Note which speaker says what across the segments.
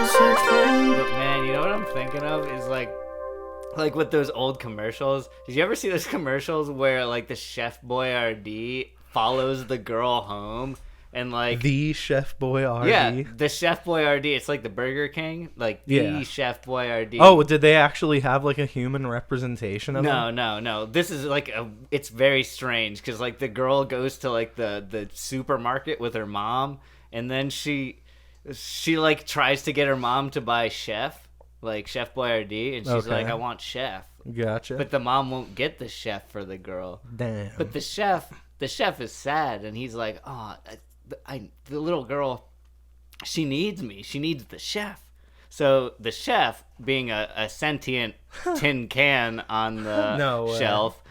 Speaker 1: But man, you know what I'm thinking of is like with those old commercials. Did you ever see those commercials where like the Chef Boyardee follows the girl home and like
Speaker 2: the Chef Boyardee?
Speaker 1: Yeah, the Chef Boyardee. It's like the Burger King, like the Chef Boyardee.
Speaker 2: Oh, did they actually have like a human representation of him?
Speaker 1: No. This is like it's very strange because like the girl goes to like the supermarket with her mom, and then she like tries to get her mom to buy Chef Boyardee, and she's like, I want Chef.
Speaker 2: Gotcha.
Speaker 1: But the mom won't get the Chef for the girl.
Speaker 2: Damn.
Speaker 1: But the chef is sad, and he's like, oh, the little girl, she needs me. She needs the Chef. So the Chef, being a sentient tin can on the shelf,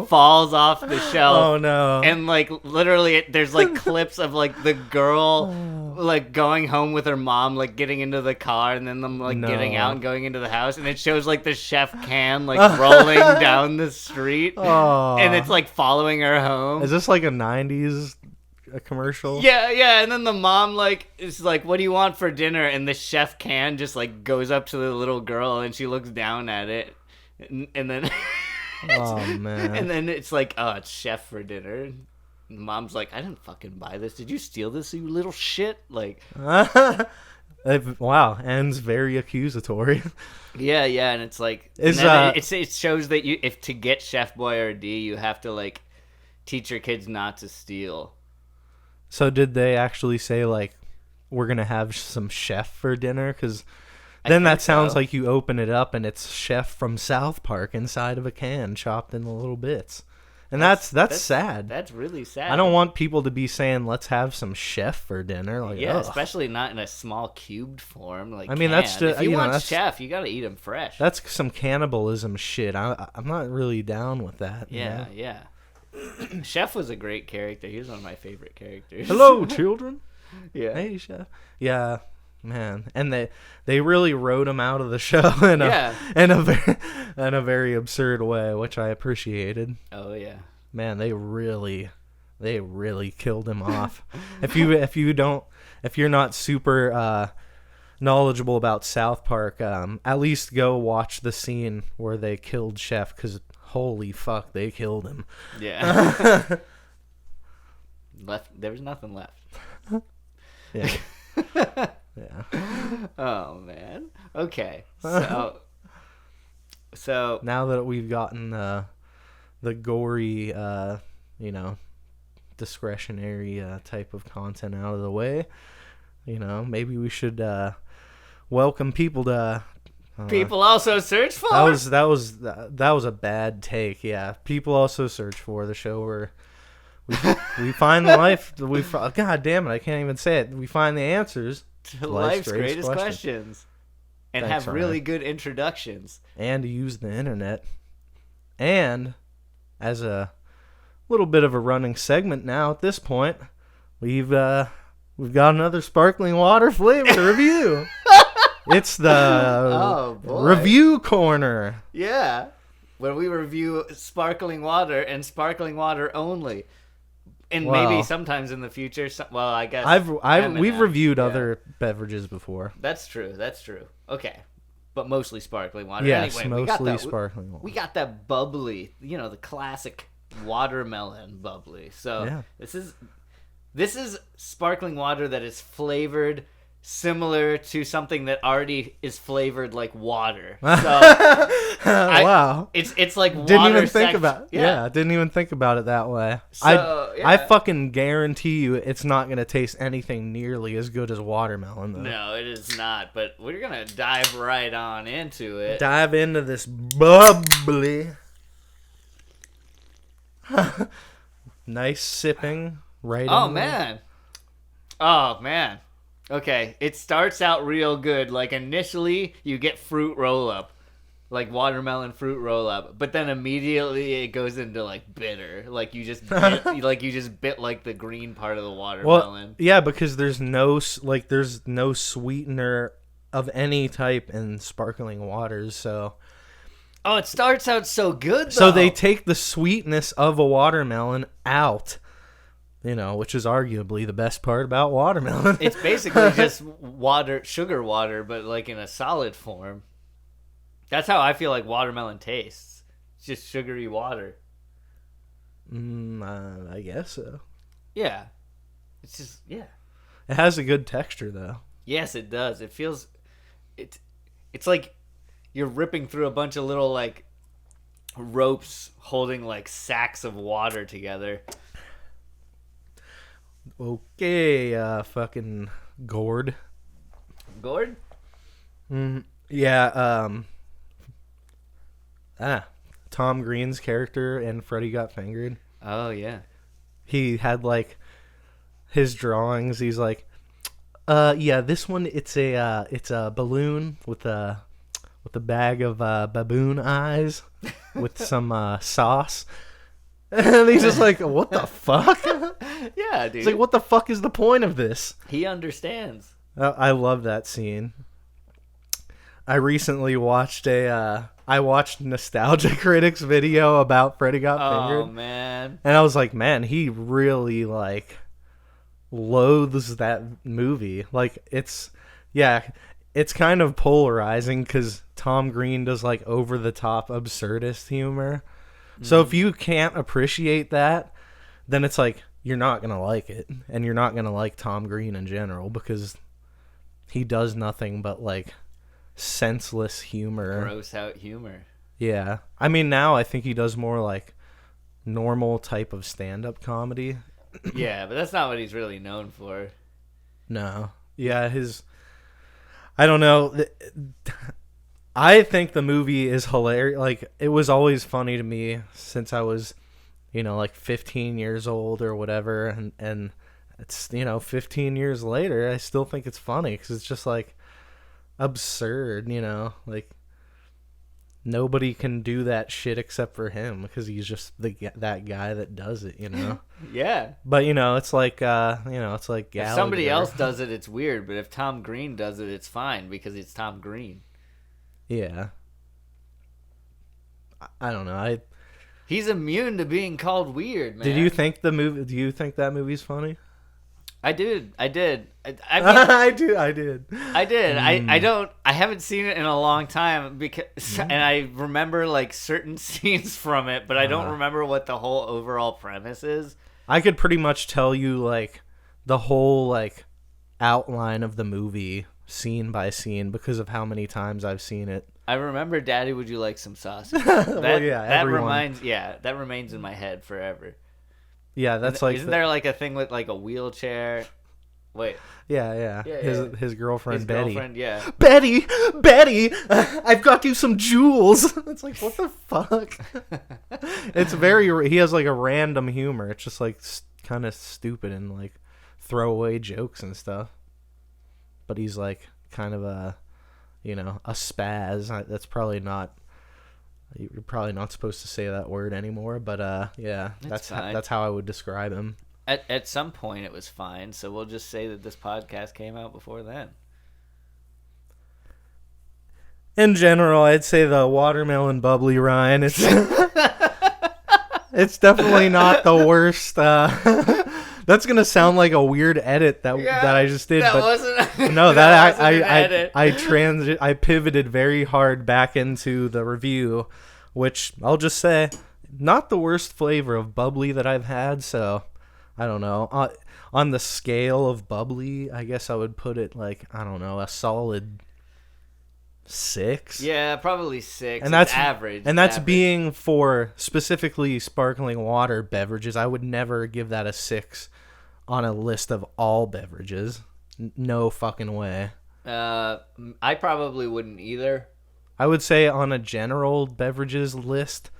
Speaker 1: falls off the shelf.
Speaker 2: Oh no!
Speaker 1: And like literally, there's like clips of like the girl like going home with her mom, like getting into the car, and then them like getting out and going into the house, and it shows like the Chef can like rolling down the street, and it's like following her home.
Speaker 2: Is this like a '90s commercial?
Speaker 1: Yeah, and then the mom like is like, what do you want for dinner? And the Chef can just like goes up to the little girl, and she looks down at it, and then
Speaker 2: oh man,
Speaker 1: and then it's like, oh, it's Chef for dinner. And the mom's like, I didn't fucking buy this. Did you steal this, you little shit? Like,
Speaker 2: wow, ends very accusatory.
Speaker 1: Yeah, and it's like, it shows that if to get Chef Boyardee, you have to like teach your kids not to steal.
Speaker 2: So did they actually say, like, we're going to have some Chef for dinner? Because then that sounds like you open it up and it's Chef from South Park inside of a can, chopped into little bits. And that's sad.
Speaker 1: That's really sad.
Speaker 2: I don't want people to be saying, let's have some Chef for dinner. Like,
Speaker 1: especially not in a small cubed form. Like, I mean, that's just, if you want Chef, you got to eat them fresh.
Speaker 2: That's some cannibalism shit. I'm not really down with that.
Speaker 1: Yeah. Chef was a great character. He was one of my favorite characters.
Speaker 2: Hello, children.
Speaker 1: Yeah.
Speaker 2: Hey, Chef. Yeah, man. And they really wrote him out of the show in a very absurd way, which I appreciated.
Speaker 1: Oh yeah.
Speaker 2: Man, they really killed him off. If you're not super knowledgeable about South Park, at least go watch the scene where they killed Chef, because holy fuck, they killed him.
Speaker 1: Yeah. There was nothing left.
Speaker 2: Yeah.
Speaker 1: Yeah. Oh man. Okay. So
Speaker 2: now that we've gotten the gory, discretionary type of content out of the way, maybe we should welcome people to.
Speaker 1: People also search for.
Speaker 2: That was a bad take. Yeah, people also search for the show where we find life. God damn it, I can't even say it. We find the answers
Speaker 1: to life's greatest questions, and have really good introductions,
Speaker 2: and use the internet. And as a little bit of a running segment now at this point, we've got another sparkling water flavor review. It's the review corner.
Speaker 1: Yeah, where we review sparkling water and sparkling water only, and maybe sometimes in the future. I guess
Speaker 2: we've reviewed other beverages before.
Speaker 1: That's true. Okay, but mostly sparkling water.
Speaker 2: Yes,
Speaker 1: anyway,
Speaker 2: mostly sparkling water.
Speaker 1: We got that bubbly, the classic watermelon bubbly. So this is sparkling water that is flavored similar to something that already is flavored like water. So
Speaker 2: wow,
Speaker 1: it's like water.
Speaker 2: Didn't even think about didn't even think about it that way. So, I fucking guarantee you it's not gonna taste anything nearly as good as watermelon though.
Speaker 1: No, it is not, but we're gonna dive right on into it.
Speaker 2: Dive into this bubbly. Nice sipping right
Speaker 1: Oh man. Okay, it starts out real good. Like initially, you get fruit roll-up, like watermelon fruit roll-up, but then immediately it goes into like bitter. Like you just bit like the green part of the watermelon.
Speaker 2: Well, yeah, because there's no sweetener of any type in sparkling waters. So,
Speaker 1: it starts out so good though.
Speaker 2: So they take the sweetness of a watermelon out which is arguably the best part about watermelon.
Speaker 1: It's basically just sugar water, but like in a solid form. That's how I feel like watermelon tastes. It's just sugary water.
Speaker 2: I guess so.
Speaker 1: Yeah. It's just, yeah.
Speaker 2: It has a good texture, though.
Speaker 1: Yes, it does. It feels, it's like you're ripping through a bunch of little like ropes holding like sacks of water together.
Speaker 2: Okay, fucking gourd.
Speaker 1: Gourd?
Speaker 2: Yeah, Tom Green's character in Freddy Got Fingered.
Speaker 1: Oh, yeah.
Speaker 2: He had like his drawings. He's like, yeah, this one it's a balloon with a bag of baboon eyes with some sauce. And he's just like, what the fuck?
Speaker 1: Yeah, dude.
Speaker 2: He's like, what the fuck is the point of this?
Speaker 1: He understands.
Speaker 2: I love that scene. I recently watched Nostalgia Critic's video about Freddy Got Fingered.
Speaker 1: Oh, man.
Speaker 2: And I was like, man, he really, like, loathes that movie. Like, it's kind of polarizing because Tom Green does, like, over-the-top absurdist humor. So if you can't appreciate that, then it's like, you're not going to like it. And you're not going to like Tom Green in general because he does nothing but, like, senseless humor.
Speaker 1: Gross out humor.
Speaker 2: Yeah. I mean, now I think he does more, like, normal type of stand-up comedy.
Speaker 1: Yeah, but that's not what he's really known for.
Speaker 2: No. Yeah, I don't know. I think the movie is hilarious. Like, it was always funny to me since I was, like 15 years old or whatever. And it's, 15 years later, I still think it's funny because it's just, like, absurd, Like, nobody can do that shit except for him because he's just that guy that does it,
Speaker 1: Yeah.
Speaker 2: But, it's like, it's like
Speaker 1: If somebody else does it, it's weird. But if Tom Green does it, it's fine because it's Tom Green.
Speaker 2: Yeah. I don't know.
Speaker 1: He's immune to being called weird, man.
Speaker 2: Do you think that movie's funny?
Speaker 1: I did. I mean,
Speaker 2: I did.
Speaker 1: I haven't seen it in a long time because, and I remember like certain scenes from it, but I don't remember what the whole overall premise is.
Speaker 2: I could pretty much tell you like the whole like outline of the movie scene by scene because of how many times I've seen it.
Speaker 1: I remember Daddy, would you like some sausage?
Speaker 2: Well, yeah,
Speaker 1: that remains in my head forever.
Speaker 2: Yeah, that's like...
Speaker 1: Isn't there like a thing with like a wheelchair? Wait.
Speaker 2: Yeah. His girlfriend, Betty.
Speaker 1: Yeah.
Speaker 2: Betty, I've got you some jewels. It's like, what the fuck? It's he has like a random humor. It's just like kind of stupid and like throwaway jokes and stuff. But he's like kind of a spaz. That's probably not... You're probably not supposed to say that word anymore, but yeah, that's how I would describe him.
Speaker 1: At some point it was fine, so we'll just say that this podcast came out before then.
Speaker 2: In general, I'd say the watermelon bubbly Ryan. It's definitely not the worst. That's gonna sound like a weird edit that I just did.
Speaker 1: That
Speaker 2: but
Speaker 1: wasn't.
Speaker 2: No, that
Speaker 1: I
Speaker 2: I pivoted very hard back into the review, which I'll just say, not the worst flavor of bubbly that I've had. So I don't know. On the scale of bubbly, I guess I would put it like, I don't know, a solid 6.
Speaker 1: Yeah, probably 6.
Speaker 2: And that's
Speaker 1: average.
Speaker 2: And that's
Speaker 1: average.
Speaker 2: Being for specifically sparkling water beverages. I would never give that a 6 on a list of all beverages. No fucking way.
Speaker 1: I probably wouldn't either.
Speaker 2: I would say on a general beverages list,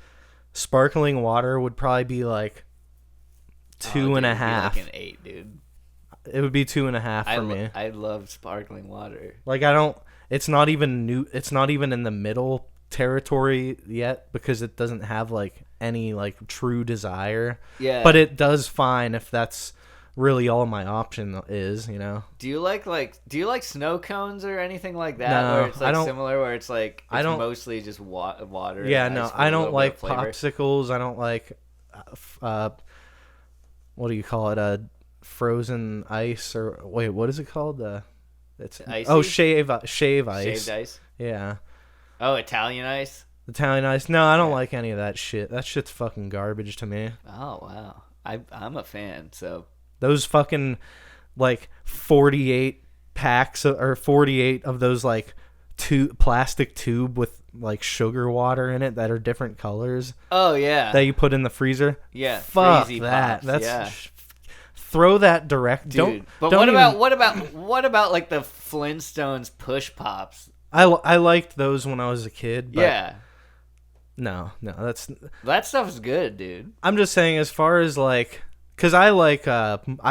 Speaker 2: sparkling water would probably be like 2.5.
Speaker 1: Like an 8, dude.
Speaker 2: It would be 2.5 for me.
Speaker 1: I love sparkling water.
Speaker 2: Like, I don't... It's not even new. It's not even in the middle territory yet because it doesn't have like any like true desire.
Speaker 1: Yeah.
Speaker 2: But it does fine if that's really all my option is,
Speaker 1: Do you like snow cones or anything like that?
Speaker 2: No,
Speaker 1: where it's like
Speaker 2: I don't,
Speaker 1: similar, where it's like
Speaker 2: I don't,
Speaker 1: mostly just water.
Speaker 2: Yeah, no, I don't like popsicles. I don't like what do you call it? Frozen ice, or wait, what is it called? It's
Speaker 1: Icy?
Speaker 2: shave ice.
Speaker 1: Shaved ice.
Speaker 2: Yeah,
Speaker 1: Oh, Italian ice.
Speaker 2: Italian ice. No, I don't like any of that shit. That shit's fucking garbage to me.
Speaker 1: Oh wow, I'm a fan. So
Speaker 2: Those fucking like 48 packs or 48 of those like plastic tube with like sugar water in it that are different colors.
Speaker 1: Oh yeah.
Speaker 2: That you put in the freezer.
Speaker 1: Yeah.
Speaker 2: Fuck
Speaker 1: Freezy
Speaker 2: that.
Speaker 1: Pops,
Speaker 2: That's
Speaker 1: yeah.
Speaker 2: Throw that direct.
Speaker 1: Dude. But
Speaker 2: don't
Speaker 1: what about like the Flintstones push pops?
Speaker 2: I liked those when I was a kid. But
Speaker 1: Yeah.
Speaker 2: No,
Speaker 1: That stuff's good, dude.
Speaker 2: I'm just saying, as far as like, because I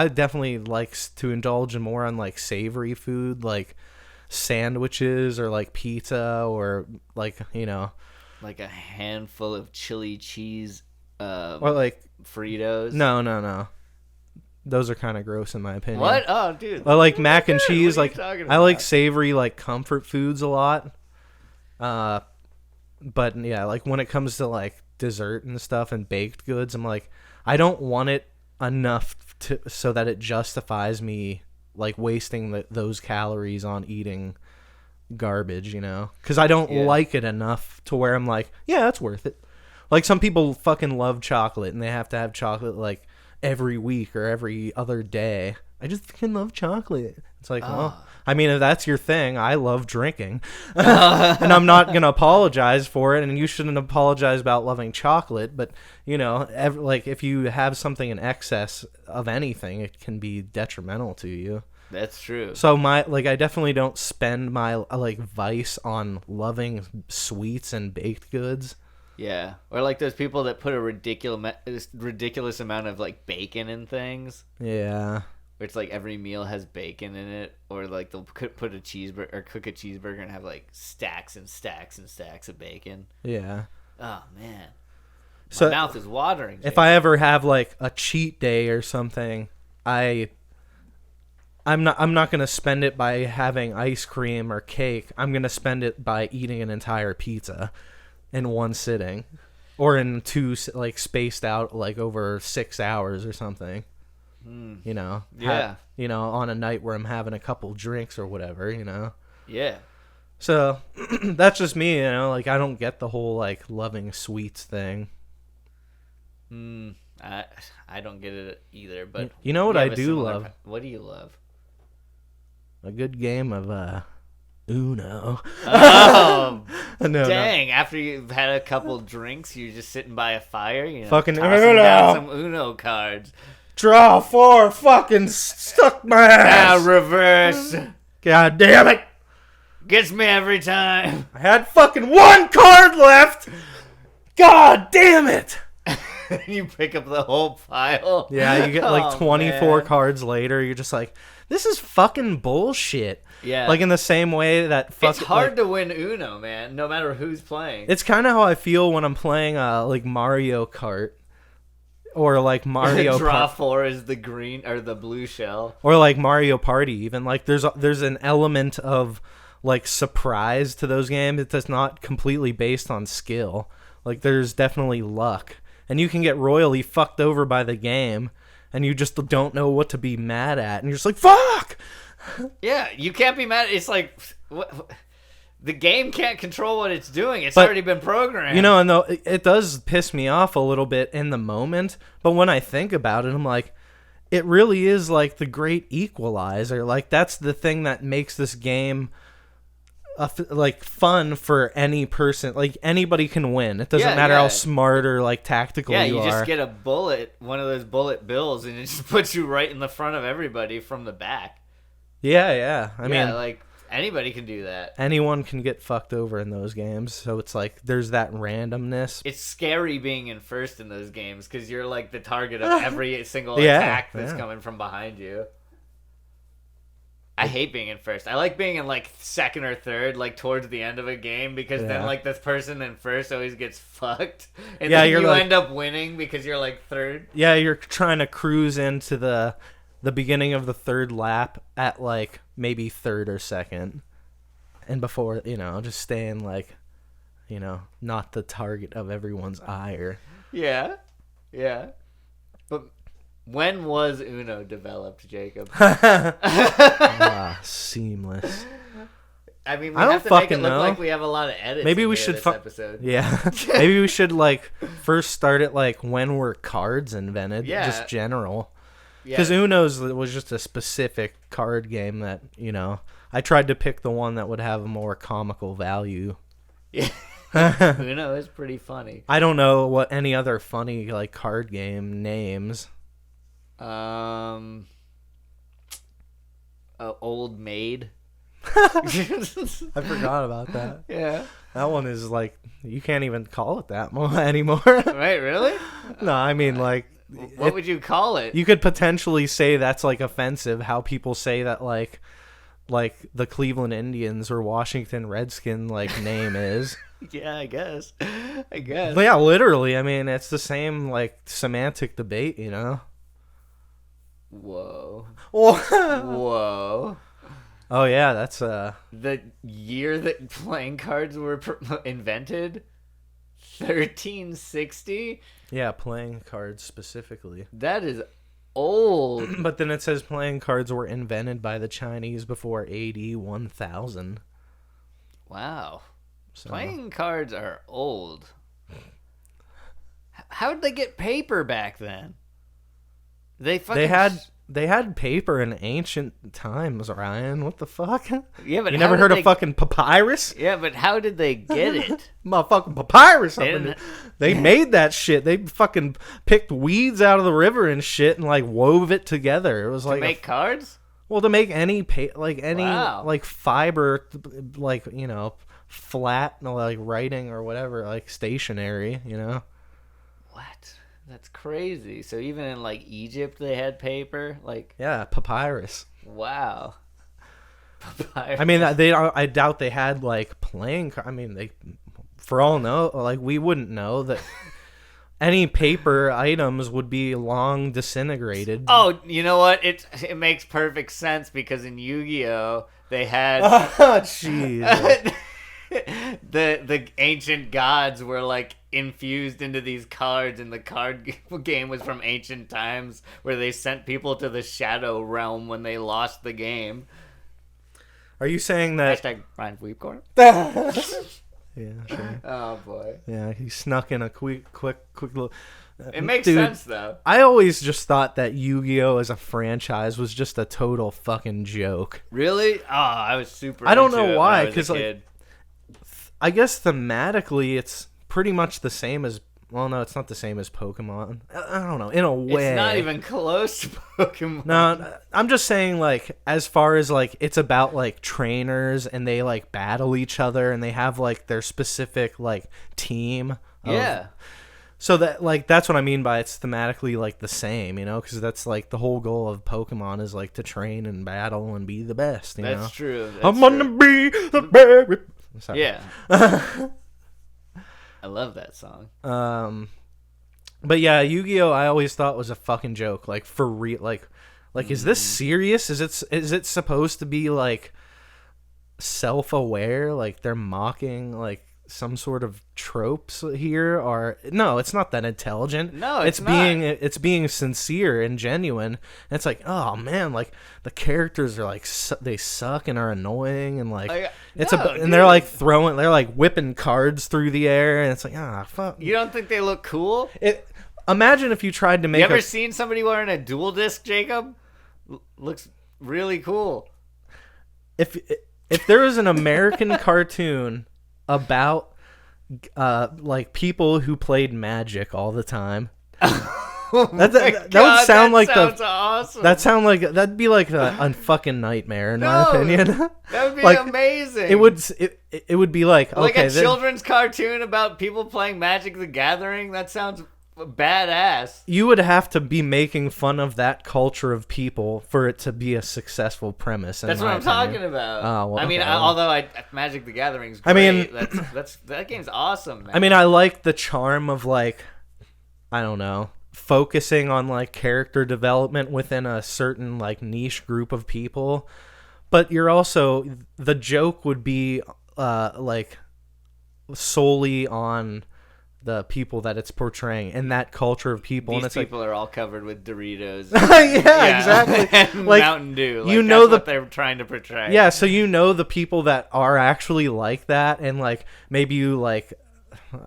Speaker 2: definitely like to indulge in more on like savory food, like sandwiches or like pizza or like, you know,
Speaker 1: Like a handful of chili cheese
Speaker 2: or like
Speaker 1: Fritos.
Speaker 2: no, those are kind of gross in my opinion.
Speaker 1: What? Oh, dude.
Speaker 2: I like mac and cheese.
Speaker 1: What are you
Speaker 2: Like
Speaker 1: talking
Speaker 2: I like
Speaker 1: about?
Speaker 2: savory like comfort foods a lot. But yeah, like when it comes to like dessert and stuff and baked goods, I'm like, I don't want it enough so that it justifies me like wasting those calories on eating garbage, you know? Because I don't like it enough to where I'm like, yeah, that's worth it. Like some people fucking love chocolate and they have to have chocolate like every week or every other day. I just fucking love chocolate. It's like, well, I mean, if that's your thing, I love drinking. And I'm not going to apologize for it. And you shouldn't apologize about loving chocolate. But, you know, like if you have something in excess of anything, it can be detrimental to you.
Speaker 1: That's true.
Speaker 2: So I definitely don't spend my like vice on loving sweets and baked goods.
Speaker 1: Yeah. Or like those people that put a ridiculous amount of like bacon in things.
Speaker 2: Yeah.
Speaker 1: Where it's like every meal has bacon in it, or like they'll put a cheeseburger or cook a cheeseburger and have like stacks and stacks and stacks of bacon.
Speaker 2: Yeah.
Speaker 1: Oh man,
Speaker 2: So
Speaker 1: my mouth is watering.
Speaker 2: If I ever have like a cheat day or something, I'm not gonna spend it by having ice cream or cake. I'm gonna spend it by eating an entire pizza in one sitting, or in two like spaced out like over 6 hours or something. You know,
Speaker 1: Yeah.
Speaker 2: On a night where I'm having a couple drinks or whatever, you know.
Speaker 1: Yeah.
Speaker 2: So that's just me, you know. Like I don't get the whole like loving sweets thing.
Speaker 1: I don't get it either. But
Speaker 2: You know what
Speaker 1: we
Speaker 2: I
Speaker 1: have a
Speaker 2: do
Speaker 1: similar
Speaker 2: love?
Speaker 1: What do you love?
Speaker 2: A good game of Uno.
Speaker 1: Oh,
Speaker 2: No.
Speaker 1: dang! After you've had a couple drinks, you're just sitting by a fire, you know,
Speaker 2: Fucking
Speaker 1: tossing
Speaker 2: Uno!
Speaker 1: down some Uno cards.
Speaker 2: Draw 4, fucking stuck my
Speaker 1: Now
Speaker 2: ass.
Speaker 1: reverse.
Speaker 2: God damn it.
Speaker 1: Gets me every time.
Speaker 2: I had fucking one card left. God damn it.
Speaker 1: You pick up the whole pile.
Speaker 2: Yeah, you get like
Speaker 1: Oh,
Speaker 2: 24
Speaker 1: man.
Speaker 2: cards later. You're just like, this is fucking bullshit.
Speaker 1: Yeah.
Speaker 2: Like in the same way that
Speaker 1: It's hard to win Uno, man, no matter who's playing.
Speaker 2: It's kind of how I feel when I'm playing like Mario Kart. Or like Mario
Speaker 1: Draw
Speaker 2: Kart.
Speaker 1: 4 is the green or the blue shell.
Speaker 2: Or like Mario Party even. Like there's an element of like surprise to those games. It's not completely based on skill. Like there's definitely luck. And you can get royally fucked over by the game and you just don't know what to be mad at. And you're just like, fuck!
Speaker 1: Yeah, you can't be mad. It's like the game can't control what it's doing. It's
Speaker 2: But,
Speaker 1: already been programmed.
Speaker 2: You know, and though it does piss me off a little bit in the moment, but when I think about it, I'm like, it really is like the great equalizer. Like that's the thing that makes this game like fun for any person. Like anybody can win. It doesn't matter how smart or like tactical you are.
Speaker 1: just get a bullet, one of those bullet bills, and it just puts you right in the front of everybody from the back.
Speaker 2: Yeah. I mean,
Speaker 1: like anybody can do that.
Speaker 2: anyone can get fucked over in those games. So it's like there's that randomness.
Speaker 1: It's scary being in first in those games because you're like the target of every single attack that's coming from behind you. I hate being in first. I like being in like second or third, like towards the end of a game, because then like this person in first always gets fucked, and then you end up winning because you're like third.
Speaker 2: Yeah, you're trying to cruise into the beginning of the third lap at like maybe third or second, and before just staying like not the target of everyone's ire.
Speaker 1: Yeah. But When was Uno developed, Jacob?
Speaker 2: Seamless.
Speaker 1: I mean, we
Speaker 2: I don't
Speaker 1: have to make it
Speaker 2: fucking
Speaker 1: look
Speaker 2: know.
Speaker 1: like we have a lot of edits.
Speaker 2: Maybe we
Speaker 1: here
Speaker 2: should
Speaker 1: this episode.
Speaker 2: Yeah. Maybe we should like first start at like when were cards invented?
Speaker 1: Yeah.
Speaker 2: Just general.
Speaker 1: Yeah.
Speaker 2: Because Uno's was just a specific card game that, I tried to pick the one that would have a more comical value.
Speaker 1: Yeah. Uno is pretty funny.
Speaker 2: I don't know what any other funny like card game names.
Speaker 1: Old Maid.
Speaker 2: I forgot about that.
Speaker 1: Yeah.
Speaker 2: That one is like you can't even call it that anymore.
Speaker 1: Right, really?
Speaker 2: No, I mean like
Speaker 1: what would you call it?
Speaker 2: You could potentially say that's like offensive how people say that like the Cleveland Indians or Washington Redskin like name is.
Speaker 1: Yeah, I guess. But
Speaker 2: yeah, literally. I mean, it's the same like semantic debate,
Speaker 1: Whoa.
Speaker 2: Whoa.
Speaker 1: Whoa.
Speaker 2: Oh yeah, that's
Speaker 1: the year that playing cards were invented, 1360.
Speaker 2: Yeah, playing cards specifically.
Speaker 1: That is old.
Speaker 2: But then it says playing cards were invented by the Chinese before AD 1000.
Speaker 1: Wow.
Speaker 2: So.
Speaker 1: Playing cards are old. How did they get paper back then? They had paper in ancient times, Ryan. What the fuck? Yeah, but
Speaker 2: you never heard of fucking papyrus?
Speaker 1: Yeah, but how did they get it?
Speaker 2: Motherfucking papyrus. They made that shit. They fucking picked weeds out of the river and shit and like wove it together. It was like
Speaker 1: to make cards.
Speaker 2: Well, to make any
Speaker 1: Wow.
Speaker 2: like fiber, like flat like writing or whatever, like stationary.
Speaker 1: What? That's crazy. So even in like Egypt, they had paper. Like
Speaker 2: yeah, papyrus.
Speaker 1: Wow. Papyrus.
Speaker 2: I mean, I doubt they had like playing. I mean, they, for all know, like we wouldn't know that any paper items would be long disintegrated.
Speaker 1: Oh, you know what? It makes perfect sense because in Yu-Gi-Oh they had.
Speaker 2: Oh, jeez.
Speaker 1: the ancient gods were like infused into these cards, and the card game was from ancient times where they sent people to the shadow realm when they lost the game.
Speaker 2: Are you saying that
Speaker 1: Hashtag Ryan Weepcorn?
Speaker 2: Yeah, sure.
Speaker 1: Oh boy.
Speaker 2: Yeah, he snuck in a quick little.
Speaker 1: It makes
Speaker 2: Dude,
Speaker 1: sense though.
Speaker 2: I always just thought that Yu-Gi-Oh as a franchise was just a total fucking joke.
Speaker 1: Really? Oh, I was super.
Speaker 2: I don't
Speaker 1: into
Speaker 2: know
Speaker 1: it
Speaker 2: why,
Speaker 1: when I was a
Speaker 2: because like,
Speaker 1: kid.
Speaker 2: I guess thematically it's pretty much the same as. Well, no, it's not the same as Pokemon. I don't know. In a way,
Speaker 1: It's not even close to Pokemon.
Speaker 2: No, I'm just saying, like, as far as, like, it's about, like, trainers and they, like, battle each other and they have, like, their specific, like, team.
Speaker 1: Yeah.
Speaker 2: So that, like, that's what I mean by it's thematically, like, the same, you know? Because that's, like, the whole goal of Pokemon is, like, to train and battle and be the best, you know?
Speaker 1: That's true.
Speaker 2: I'm gonna be the very... Sorry.
Speaker 1: Yeah. I love that song.
Speaker 2: But yeah, Yu-Gi-Oh! I always thought was a fucking joke. Like for real, like is this serious? Is it supposed to be like self-aware? Like they're mocking like some sort of tropes here? Or no, it's not that intelligent.
Speaker 1: No, it's not.
Speaker 2: It's being sincere and genuine. And it's like, oh man, like the characters are like they suck and are annoying and like and they're like they're like whipping cards through the air and it's like fuck.
Speaker 1: You don't think they look cool?
Speaker 2: Imagine if you tried to make.
Speaker 1: You ever seen somebody wearing a dual disc, Jacob? Looks really cool.
Speaker 2: If there was an American cartoon about like people who played Magic all the time. That would sound like
Speaker 1: awesome.
Speaker 2: That'd be like a fucking nightmare in my opinion.
Speaker 1: That would be
Speaker 2: like,
Speaker 1: amazing.
Speaker 2: It would be like okay,
Speaker 1: a children's cartoon about people playing Magic the Gathering. That sounds badass.
Speaker 2: You would have to be making fun of that culture of people for it to be a successful premise.
Speaker 1: That's what I'm talking about.
Speaker 2: Oh, well,
Speaker 1: I mean,
Speaker 2: okay.
Speaker 1: although Magic the Gathering's great.
Speaker 2: I mean,
Speaker 1: that game's awesome, man.
Speaker 2: I mean, I like the charm of like, I don't know, focusing on like character development within a certain like niche group of people, but you're also the joke would be like solely on the people that it's portraying and that culture of people.
Speaker 1: These
Speaker 2: and it's
Speaker 1: people are all covered with Doritos.
Speaker 2: yeah, exactly.
Speaker 1: And
Speaker 2: Like,
Speaker 1: Mountain Dew. Like,
Speaker 2: you know
Speaker 1: that's what they're trying to portray.
Speaker 2: Yeah, so you know the people that are actually like that, and like maybe you like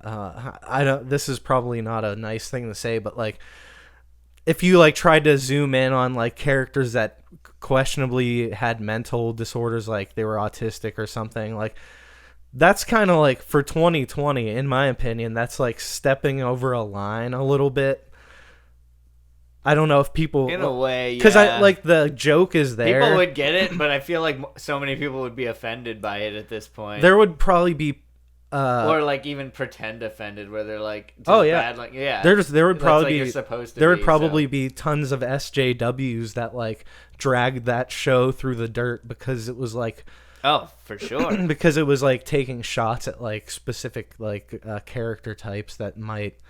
Speaker 2: I don't. This is probably not a nice thing to say, but like if you like tried to zoom in on like characters that questionably had mental disorders, like they were autistic or something, like that's kind of like for 2020, in my opinion, that's like stepping over a line a little bit. I don't know if people...
Speaker 1: In a way, yeah.
Speaker 2: Because I like the joke is there.
Speaker 1: People would get it, but I feel like so many people would be offended by it at this point.
Speaker 2: There would probably be...
Speaker 1: or like even pretend offended, where they're like, just
Speaker 2: oh yeah,
Speaker 1: bad, like, yeah.
Speaker 2: There would probably
Speaker 1: like
Speaker 2: be
Speaker 1: you're supposed to
Speaker 2: there would
Speaker 1: be,
Speaker 2: probably
Speaker 1: so.
Speaker 2: be tons of SJWs that like dragged that show through the dirt because it was like...
Speaker 1: Oh, for sure.
Speaker 2: Because it was like taking shots at like specific like character types that might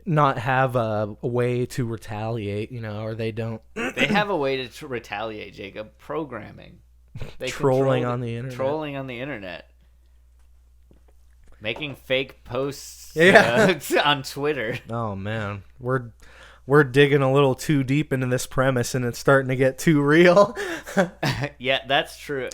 Speaker 2: not have a way to retaliate, you know, or they don't.
Speaker 1: They have a way to retaliate, Jacob. Programming. They
Speaker 2: Trolling on the internet.
Speaker 1: Trolling on the internet. Making fake posts on Twitter.
Speaker 2: Oh man, we're digging a little too deep into this premise, and it's starting to get too real.
Speaker 1: Yeah, that's true.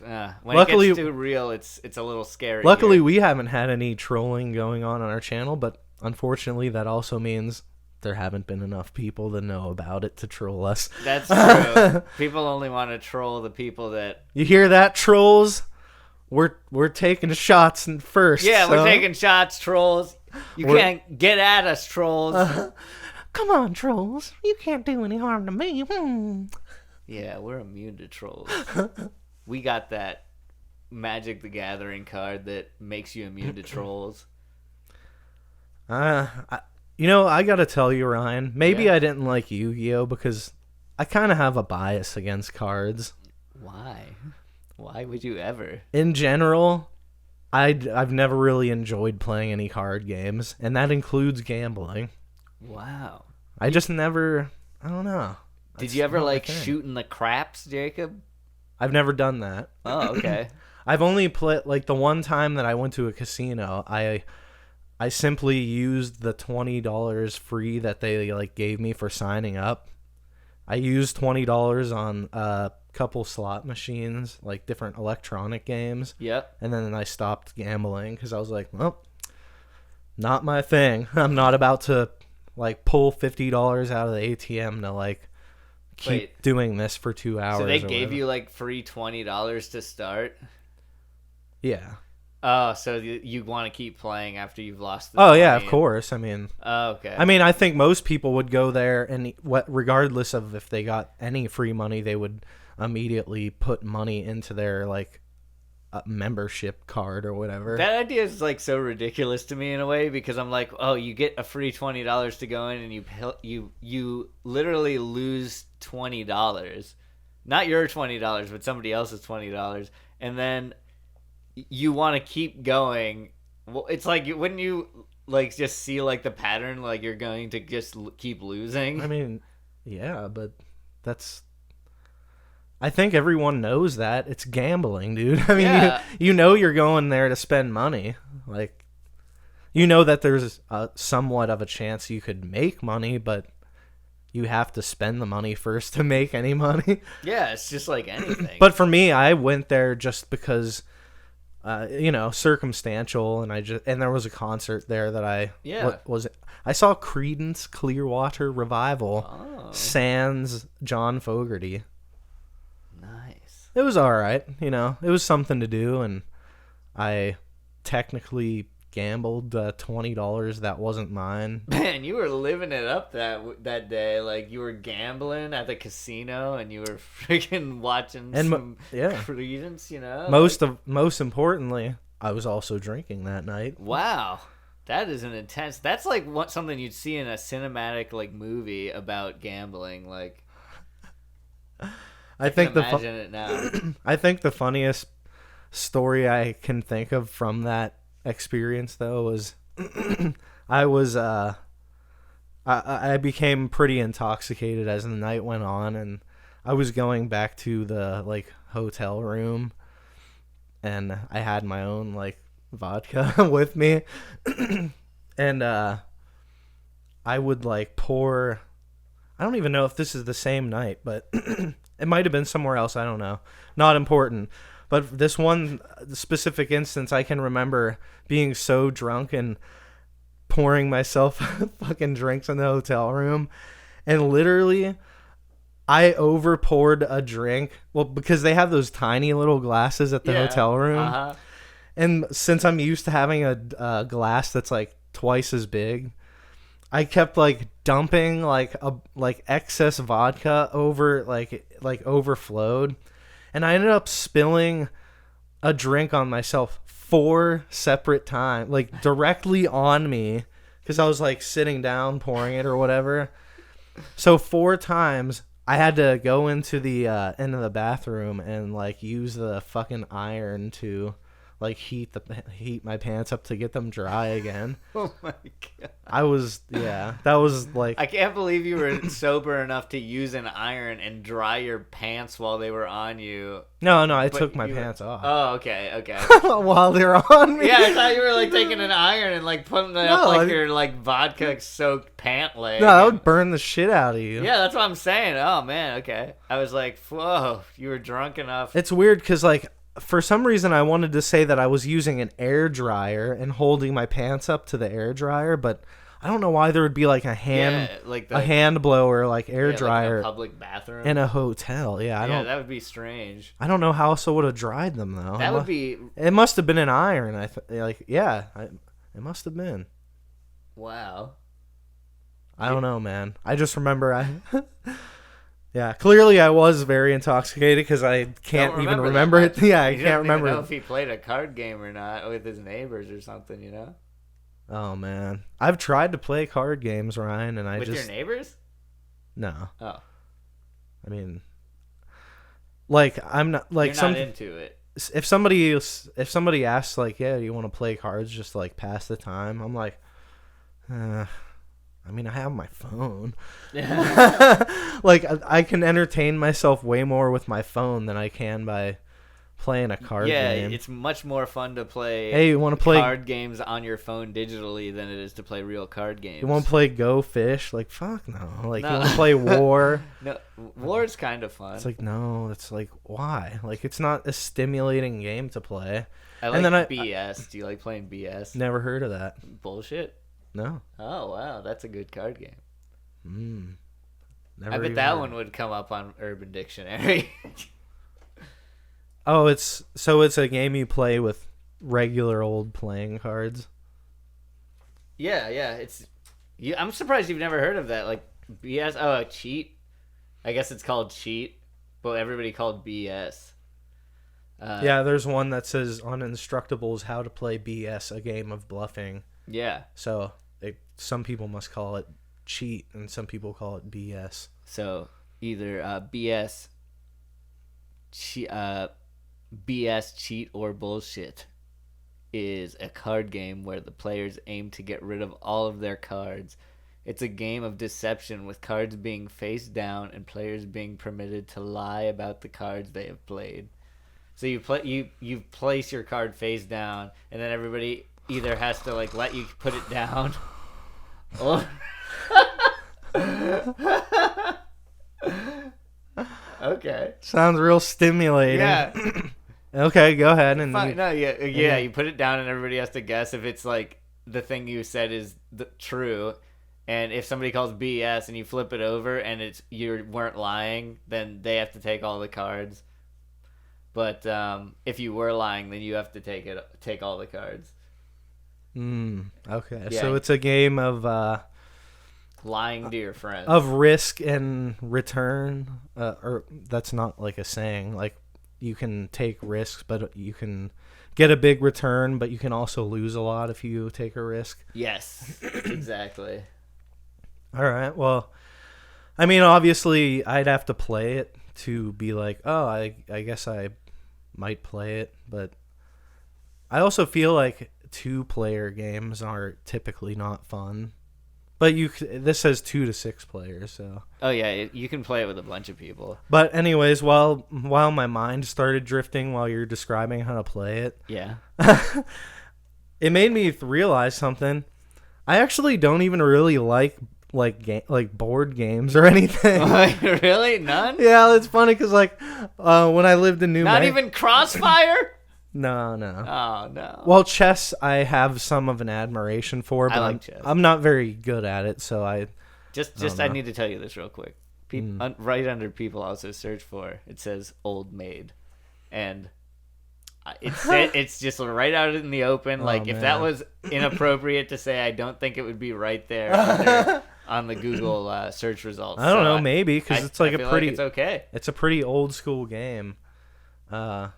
Speaker 1: When
Speaker 2: Luckily,
Speaker 1: it gets too real, it's a little scary.
Speaker 2: Luckily,
Speaker 1: here.
Speaker 2: we haven't had any trolling going on our channel, but unfortunately, that also means there haven't been enough people to know about it to troll us.
Speaker 1: That's true. People only want to troll the people that...
Speaker 2: You hear that, trolls? We're taking shots first.
Speaker 1: Yeah,
Speaker 2: so.
Speaker 1: we're taking shots, trolls. You can't get at us, trolls.
Speaker 2: Come on, trolls. You can't do any harm to me.
Speaker 1: Yeah, we're immune to trolls. We got that Magic the Gathering card that makes you immune to trolls.
Speaker 2: I gotta tell you, Ryan, maybe I didn't like Yu-Gi-Oh! Because I kind of have a bias against cards.
Speaker 1: Why? Why would you ever?
Speaker 2: In general, I've never really enjoyed playing any card games, and that includes gambling.
Speaker 1: Wow.
Speaker 2: I just never, I don't know.
Speaker 1: Did you ever like shooting the craps, Jacob?
Speaker 2: I've never done that.
Speaker 1: Oh, okay.
Speaker 2: I've only played, like the one time that I went to a casino, I simply used the $20 free that they like gave me for signing up. I used $20 on a couple slot machines, like different electronic games.
Speaker 1: Yep.
Speaker 2: And then I stopped gambling because I was like, well, not my thing. I'm not about to like pull $50 out of the ATM to like keep doing this for 2 hours.
Speaker 1: So they gave you like free $20 to start?
Speaker 2: Yeah.
Speaker 1: Oh, so you want to keep playing after you've lost the
Speaker 2: yeah, of course. I mean,
Speaker 1: okay.
Speaker 2: I mean, I think most people would go there and regardless of if they got any free money, they would immediately put money into their like membership card or whatever.
Speaker 1: That idea is like so ridiculous to me in a way, because I'm like, oh, you get a free $20 to go in and you literally lose $20. Not your $20, but somebody else's $20. And then you want to keep going. Well, it's like, wouldn't you like just see like the pattern, like you're going to just keep losing?
Speaker 2: I mean, yeah, but that's... I think everyone knows that. It's gambling, dude. I mean, you know you're going there to spend money. Like, you know that there's somewhat of a chance you could make money, but you have to spend the money first to make any money.
Speaker 1: Yeah, it's just like anything.
Speaker 2: But for me, I went there just because... circumstantial, and there was a concert there that I saw Creedence Clearwater Revival, sans John Fogerty.
Speaker 1: Nice.
Speaker 2: It was all right, it was something to do, and I technically gambled $20 that wasn't mine.
Speaker 1: Man, you were living it up that day. Like, you were gambling at the casino, and you were freaking watching some Creedence,
Speaker 2: Most importantly, I was also drinking that night.
Speaker 1: Wow. That is an intense... That's like something you'd see in a cinematic like movie about gambling. Like, I can imagine it now.
Speaker 2: I think the funniest story I can think of from that experience though was I became pretty intoxicated as the night went on, and I was going back to the like hotel room, and I had my own like vodka with me. And I would like pour. I don't even know if this is the same night, but it might have been somewhere else. I don't know. Not important. But this one specific instance, I can remember being so drunk and pouring myself fucking drinks in the hotel room. And literally, I over poured a drink. Well, because they have those tiny little glasses at the hotel room.
Speaker 1: Uh-huh.
Speaker 2: And since I'm used to having a glass that's like twice as big, I kept like dumping like excess vodka over like overflowed, and I ended up spilling a drink on myself 4 separate times, like directly on me, because I was like sitting down pouring it or whatever. So 4 times I had to go into the bathroom and like use the fucking iron to like heat my pants up to get them dry again.
Speaker 1: Oh my god.
Speaker 2: That was like,
Speaker 1: I can't believe you were sober enough to use an iron and dry your pants while they were on you.
Speaker 2: no, I took my pants off.
Speaker 1: Oh, okay.
Speaker 2: While they're on me.
Speaker 1: Yeah, I thought you were like taking an iron and like putting it up like your like vodka soaked pant leg.
Speaker 2: No, that would burn the shit out of you.
Speaker 1: Yeah, that's what I'm saying. Oh man, okay. I was like, whoa, you were drunk enough.
Speaker 2: It's weird because like, for some reason I wanted to say that I was using an air dryer and holding my pants up to the air dryer, but I don't know why there would be like a hand blower like air dryer
Speaker 1: like in a public bathroom
Speaker 2: in a hotel. Yeah,
Speaker 1: that would be strange.
Speaker 2: I don't know how else I would have dried them though. It must have been an iron. It must have been.
Speaker 1: Wow.
Speaker 2: I don't know, man. I just remember yeah, clearly I was very intoxicated because I can't even remember it. Yeah, I can't remember.
Speaker 1: Even know if he played a card game or not with his neighbors or something, you know?
Speaker 2: Oh man, I've tried to play card games, Ryan, and
Speaker 1: with your neighbors?
Speaker 2: No.
Speaker 1: Oh.
Speaker 2: I mean, like I'm not like
Speaker 1: you're not into it.
Speaker 2: If somebody asks like, yeah, you want to play cards just to, like pass the time? I'm like, I mean, I have my phone. Like, I can entertain myself way more with my phone than I can by playing a card game.
Speaker 1: Yeah, it's much more fun to play.
Speaker 2: Hey, you want to play
Speaker 1: card games on your phone digitally than it is to play real card games.
Speaker 2: You want to play Go Fish? Like, fuck no. Like, you want to play War?
Speaker 1: No, War's kind of fun.
Speaker 2: It's like, no. It's like, why? Like, it's not a stimulating game to play.
Speaker 1: I like BS. Do you like playing BS?
Speaker 2: Never heard of that.
Speaker 1: Bullshit.
Speaker 2: No.
Speaker 1: Oh wow, that's a good card game.
Speaker 2: Never
Speaker 1: I bet that one would come up on Urban Dictionary.
Speaker 2: Oh, it's a game you play with regular old playing cards.
Speaker 1: Yeah, I'm surprised you've never heard of that. Like BS. Oh, cheat. I guess it's called cheat, but everybody called BS.
Speaker 2: Yeah, there's one that says on Instructables how to play BS, a game of bluffing.
Speaker 1: Yeah.
Speaker 2: So some people must call it cheat, and some people call it BS.
Speaker 1: So either BS, BS, cheat, or bullshit is a card game where the players aim to get rid of all of their cards. It's a game of deception with cards being face down and players being permitted to lie about the cards they have played. So you place your card face down, and then everybody either has to like let you put it down, or okay.
Speaker 2: Sounds real stimulating.
Speaker 1: Yeah.
Speaker 2: Okay, go ahead and
Speaker 1: you put it down, and everybody has to guess if it's like the thing you said is true. And if somebody calls BS and you flip it over and it's you weren't lying, then they have to take all the cards. But if you were lying, then you have to take all the cards.
Speaker 2: Okay.
Speaker 1: Yeah.
Speaker 2: So it's a game of
Speaker 1: lying to your friends.
Speaker 2: Of risk and return. Or that's not like a saying. Like you can take risks, but you can get a big return, but you can also lose a lot if you take a risk.
Speaker 1: Yes, exactly.
Speaker 2: All right. Well, I mean, obviously, I'd have to play it to be like, oh, I guess I might play it. But I also feel like 2-player games are typically not fun. But this says 2 to 6 players, so.
Speaker 1: Oh yeah, you can play it with a bunch of people.
Speaker 2: But anyways, while my mind started drifting while you're describing how to play it,
Speaker 1: yeah,
Speaker 2: it made me realize something. I actually don't even really like board games or anything.
Speaker 1: Really? None?
Speaker 2: Yeah, it's funny because when I lived in New
Speaker 1: Not
Speaker 2: Mexico.
Speaker 1: even Crossfire?
Speaker 2: No.
Speaker 1: Oh, no.
Speaker 2: Well, chess I have some of an admiration for, but
Speaker 1: I like chess.
Speaker 2: I'm not very good at it, so I
Speaker 1: I need to tell you this real quick. Right under people also search for, it says old maid. And it's just right out in the open. Like, if that was inappropriate to say, I don't think it would be right there on the Google search results.
Speaker 2: I don't know, maybe, because it's like
Speaker 1: I feel it's okay.
Speaker 2: It's a pretty old school game. But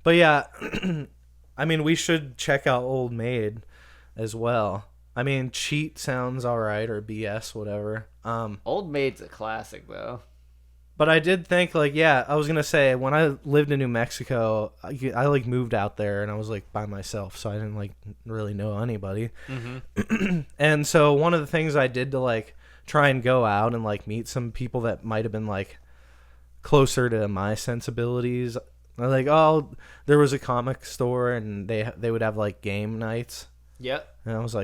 Speaker 2: yeah, I mean, we should check out Old Maid as well. I mean, Cheat sounds alright, or BS, whatever.
Speaker 1: Old Maid's a classic, though.
Speaker 2: But I did think, I was gonna say, when I lived in New Mexico, I moved out there, and I was by myself, so I didn't really know anybody.
Speaker 1: Mm-hmm.
Speaker 2: And so one of the things I did to try and go out and meet some people that might have been closer to my sensibilities. There was a comic store, and they would have game nights.
Speaker 1: Yep.
Speaker 2: And I was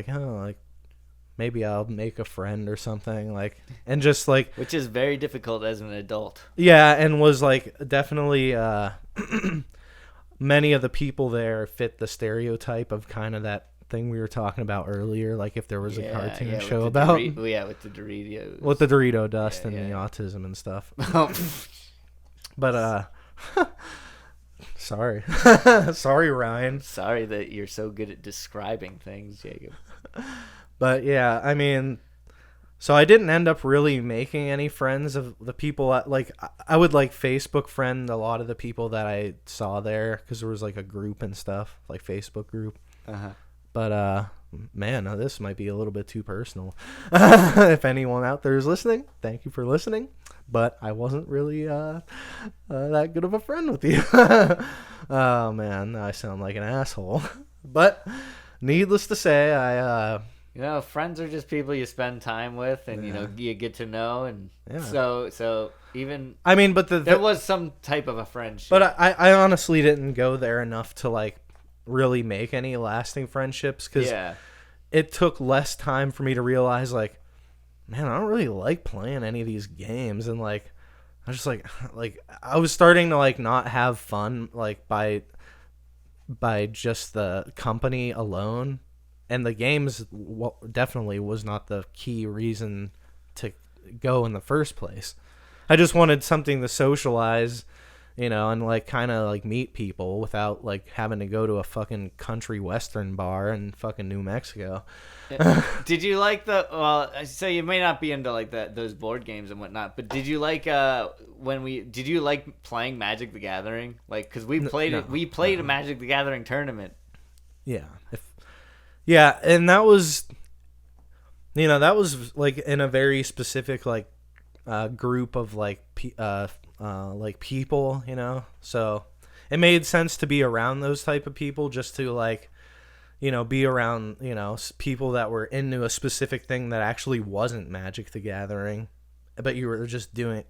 Speaker 2: maybe I'll make a friend or something, and just
Speaker 1: which is very difficult as an adult.
Speaker 2: Yeah, and was definitely many of the people there fit the stereotype of kind of that thing we were talking about earlier, if there was a cartoon show about
Speaker 1: with the Doritos,
Speaker 2: with the Dorito dust and the autism and stuff. But sorry Ryan,
Speaker 1: sorry that you're so good at describing things, Jacob.
Speaker 2: But yeah, I mean, so I didn't end up really making any friends of the people I would Facebook friend a lot of the people that I saw there, because there was a group and stuff, Facebook group. But man, this might be a little bit too personal. If anyone out there is listening, thank you for listening. But I wasn't really that good of a friend with you. Oh man, I sound like an asshole. But needless to say, I
Speaker 1: friends are just people you spend time with, and you get to know, and so even
Speaker 2: I mean, but
Speaker 1: there was some type of a friendship.
Speaker 2: But I honestly didn't go there enough to really make any lasting friendships, because it took less time for me to realize man, I don't really like playing any of these games, and I was just I was starting to not have fun by just the company alone, and the games definitely was not the key reason to go in the first place. I just wanted something to socialize, and kind of meet people without having to go to a fucking country western bar in fucking New Mexico.
Speaker 1: Did you so you may not be into those board games and whatnot, but did you did you like playing Magic the Gathering? Because we played a Magic the Gathering tournament.
Speaker 2: Yeah. And that was in a very specific group of people, so it made sense to be around those type of people, just to be around people that were into a specific thing that actually wasn't Magic the Gathering, but you were just doing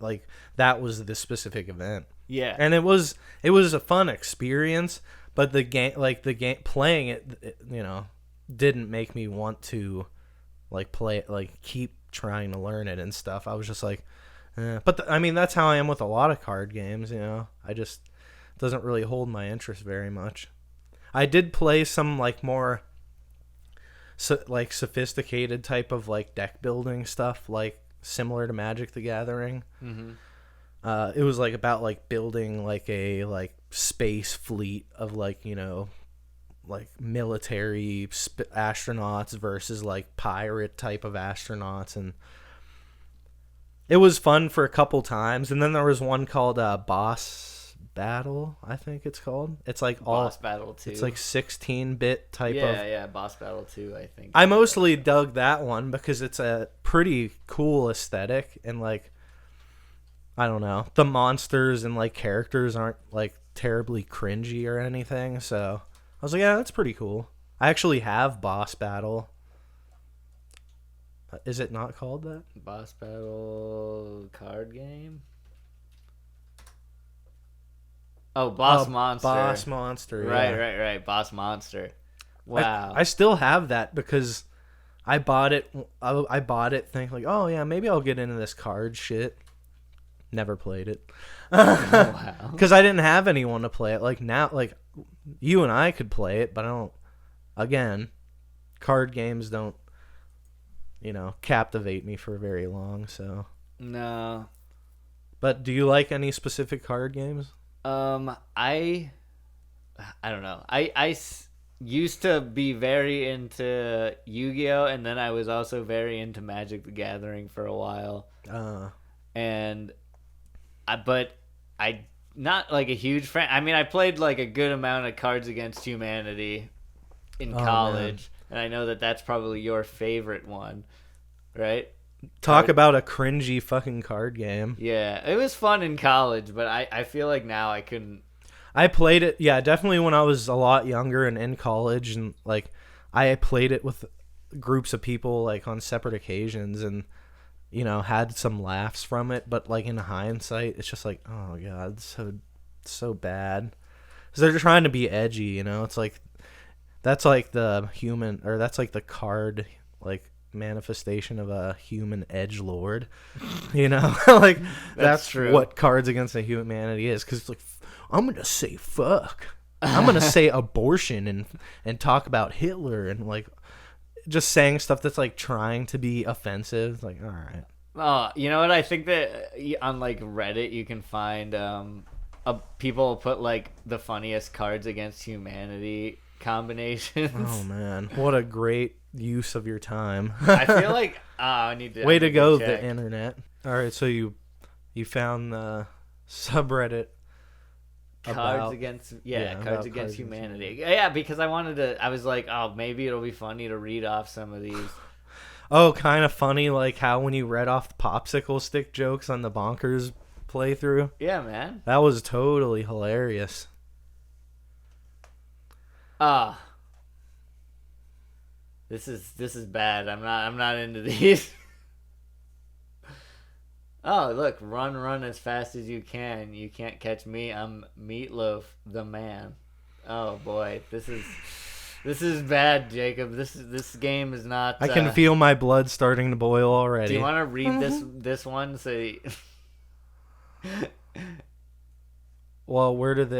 Speaker 2: that was the specific event.
Speaker 1: Yeah.
Speaker 2: And it was a fun experience, but the game playing it didn't make me want to play it, keep trying to learn it and stuff. I was just but I mean, that's how I am with a lot of card games, I just doesn't really hold my interest very much. I did play some more sophisticated type of deck building stuff, similar to Magic the Gathering.
Speaker 1: Mm-hmm.
Speaker 2: It was about building a space fleet of military astronauts versus pirate type of astronauts, and it was fun for a couple times. And then there was one called Boss Battle, I think it's called. It's
Speaker 1: Boss Battle 2.
Speaker 2: It's 16-bit type of.
Speaker 1: Yeah, Boss Battle 2, I think.
Speaker 2: I mostly dug that one because it's a pretty cool aesthetic, and I don't know, the monsters and characters aren't terribly cringy or anything, so I was yeah, that's pretty cool. I actually have Boss Battle. Is it not called that?
Speaker 1: Boss Battle card game? Oh, Boss Monster.
Speaker 2: Boss Monster, yeah.
Speaker 1: Right. Boss Monster. Wow.
Speaker 2: I still have that because I bought it. I bought it thinking like, oh yeah, maybe I'll get into this card shit. Never played it.
Speaker 1: Wow.
Speaker 2: Because I didn't have anyone to play it. Like now, like you and I could play it, but I don't. Again, card games don't, captivate me for very long. So
Speaker 1: No.
Speaker 2: But do you like any specific card games?
Speaker 1: I don't know. I used to be very into Yu-Gi-Oh, and then I was also very into Magic the Gathering for a while. And but I not like a huge fan. I mean, I played like a good amount of Cards Against Humanity in college, and I know that that's probably your favorite one, right?
Speaker 2: Talk about a cringy fucking card game.
Speaker 1: Yeah, it was fun in college, but I feel like now I couldn't.
Speaker 2: I played it, yeah, definitely when I was a lot younger and in college, and like I played it with groups of people like on separate occasions, and had some laughs from it. But like in hindsight, it's just like, oh god, it's so bad. Because they're trying to be edgy, It's like that's like the human, or that's like the card like manifestation of a human edgelord, like that's
Speaker 1: true.
Speaker 2: what Cards Against Humanity is. Because it's like, I'm gonna say fuck, I'm gonna say abortion and talk about Hitler, and like just saying stuff that's like trying to be offensive. Like, all right.
Speaker 1: Oh, you know what? I think that on like Reddit you can find people put like the funniest Cards Against Humanity combinations.
Speaker 2: Oh man, what a great use of your time.
Speaker 1: I feel like I need to.
Speaker 2: Way to go,
Speaker 1: check.
Speaker 2: the internet. All right, so you found the subreddit.
Speaker 1: Cards Against Humanity. Yeah, because I wanted to. I was like, oh, maybe it'll be funny to read off some of these.
Speaker 2: Oh, kind of funny, like how when you read off the popsicle stick jokes on the Bonkers playthrough.
Speaker 1: Yeah, man.
Speaker 2: That was totally hilarious.
Speaker 1: This is bad. I'm not into these. Oh, look, run as fast as you can. You can't catch me. I'm Meatloaf the Man. Oh boy, this is bad, Jacob. This game is not.
Speaker 2: I can feel my blood starting to boil already.
Speaker 1: Do you want to read this one? So.
Speaker 2: Well,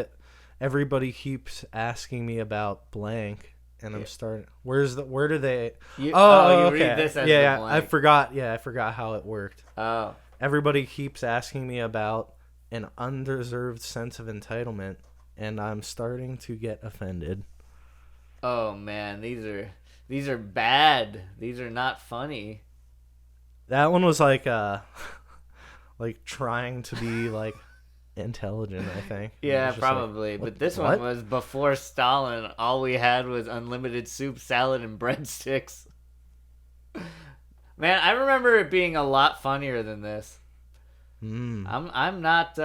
Speaker 2: everybody keeps asking me about blank, and I'm starting. Where do they?
Speaker 1: You
Speaker 2: okay.
Speaker 1: read this as
Speaker 2: yeah,
Speaker 1: the
Speaker 2: I
Speaker 1: blank.
Speaker 2: forgot. Yeah, I forgot how it worked.
Speaker 1: Oh.
Speaker 2: Everybody keeps asking me about an undeserved sense of entitlement, and I'm starting to get offended.
Speaker 1: Oh man, these are bad. These are not funny.
Speaker 2: That one was like like trying to be like intelligent, I think.
Speaker 1: Yeah, probably. Like, but this one was before Stalin. All we had was unlimited soup, salad, and breadsticks. Man, I remember it being a lot funnier than this. I'm not.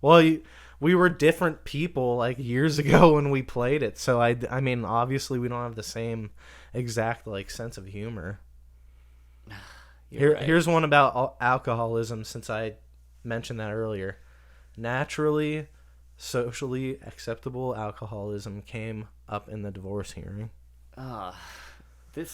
Speaker 2: Well, we were different people like years ago when we played it, so I mean, obviously we don't have the same exact like sense of humor. Here's one about alcoholism, since I mentioned that earlier. Naturally, socially acceptable alcoholism came up in the divorce hearing. They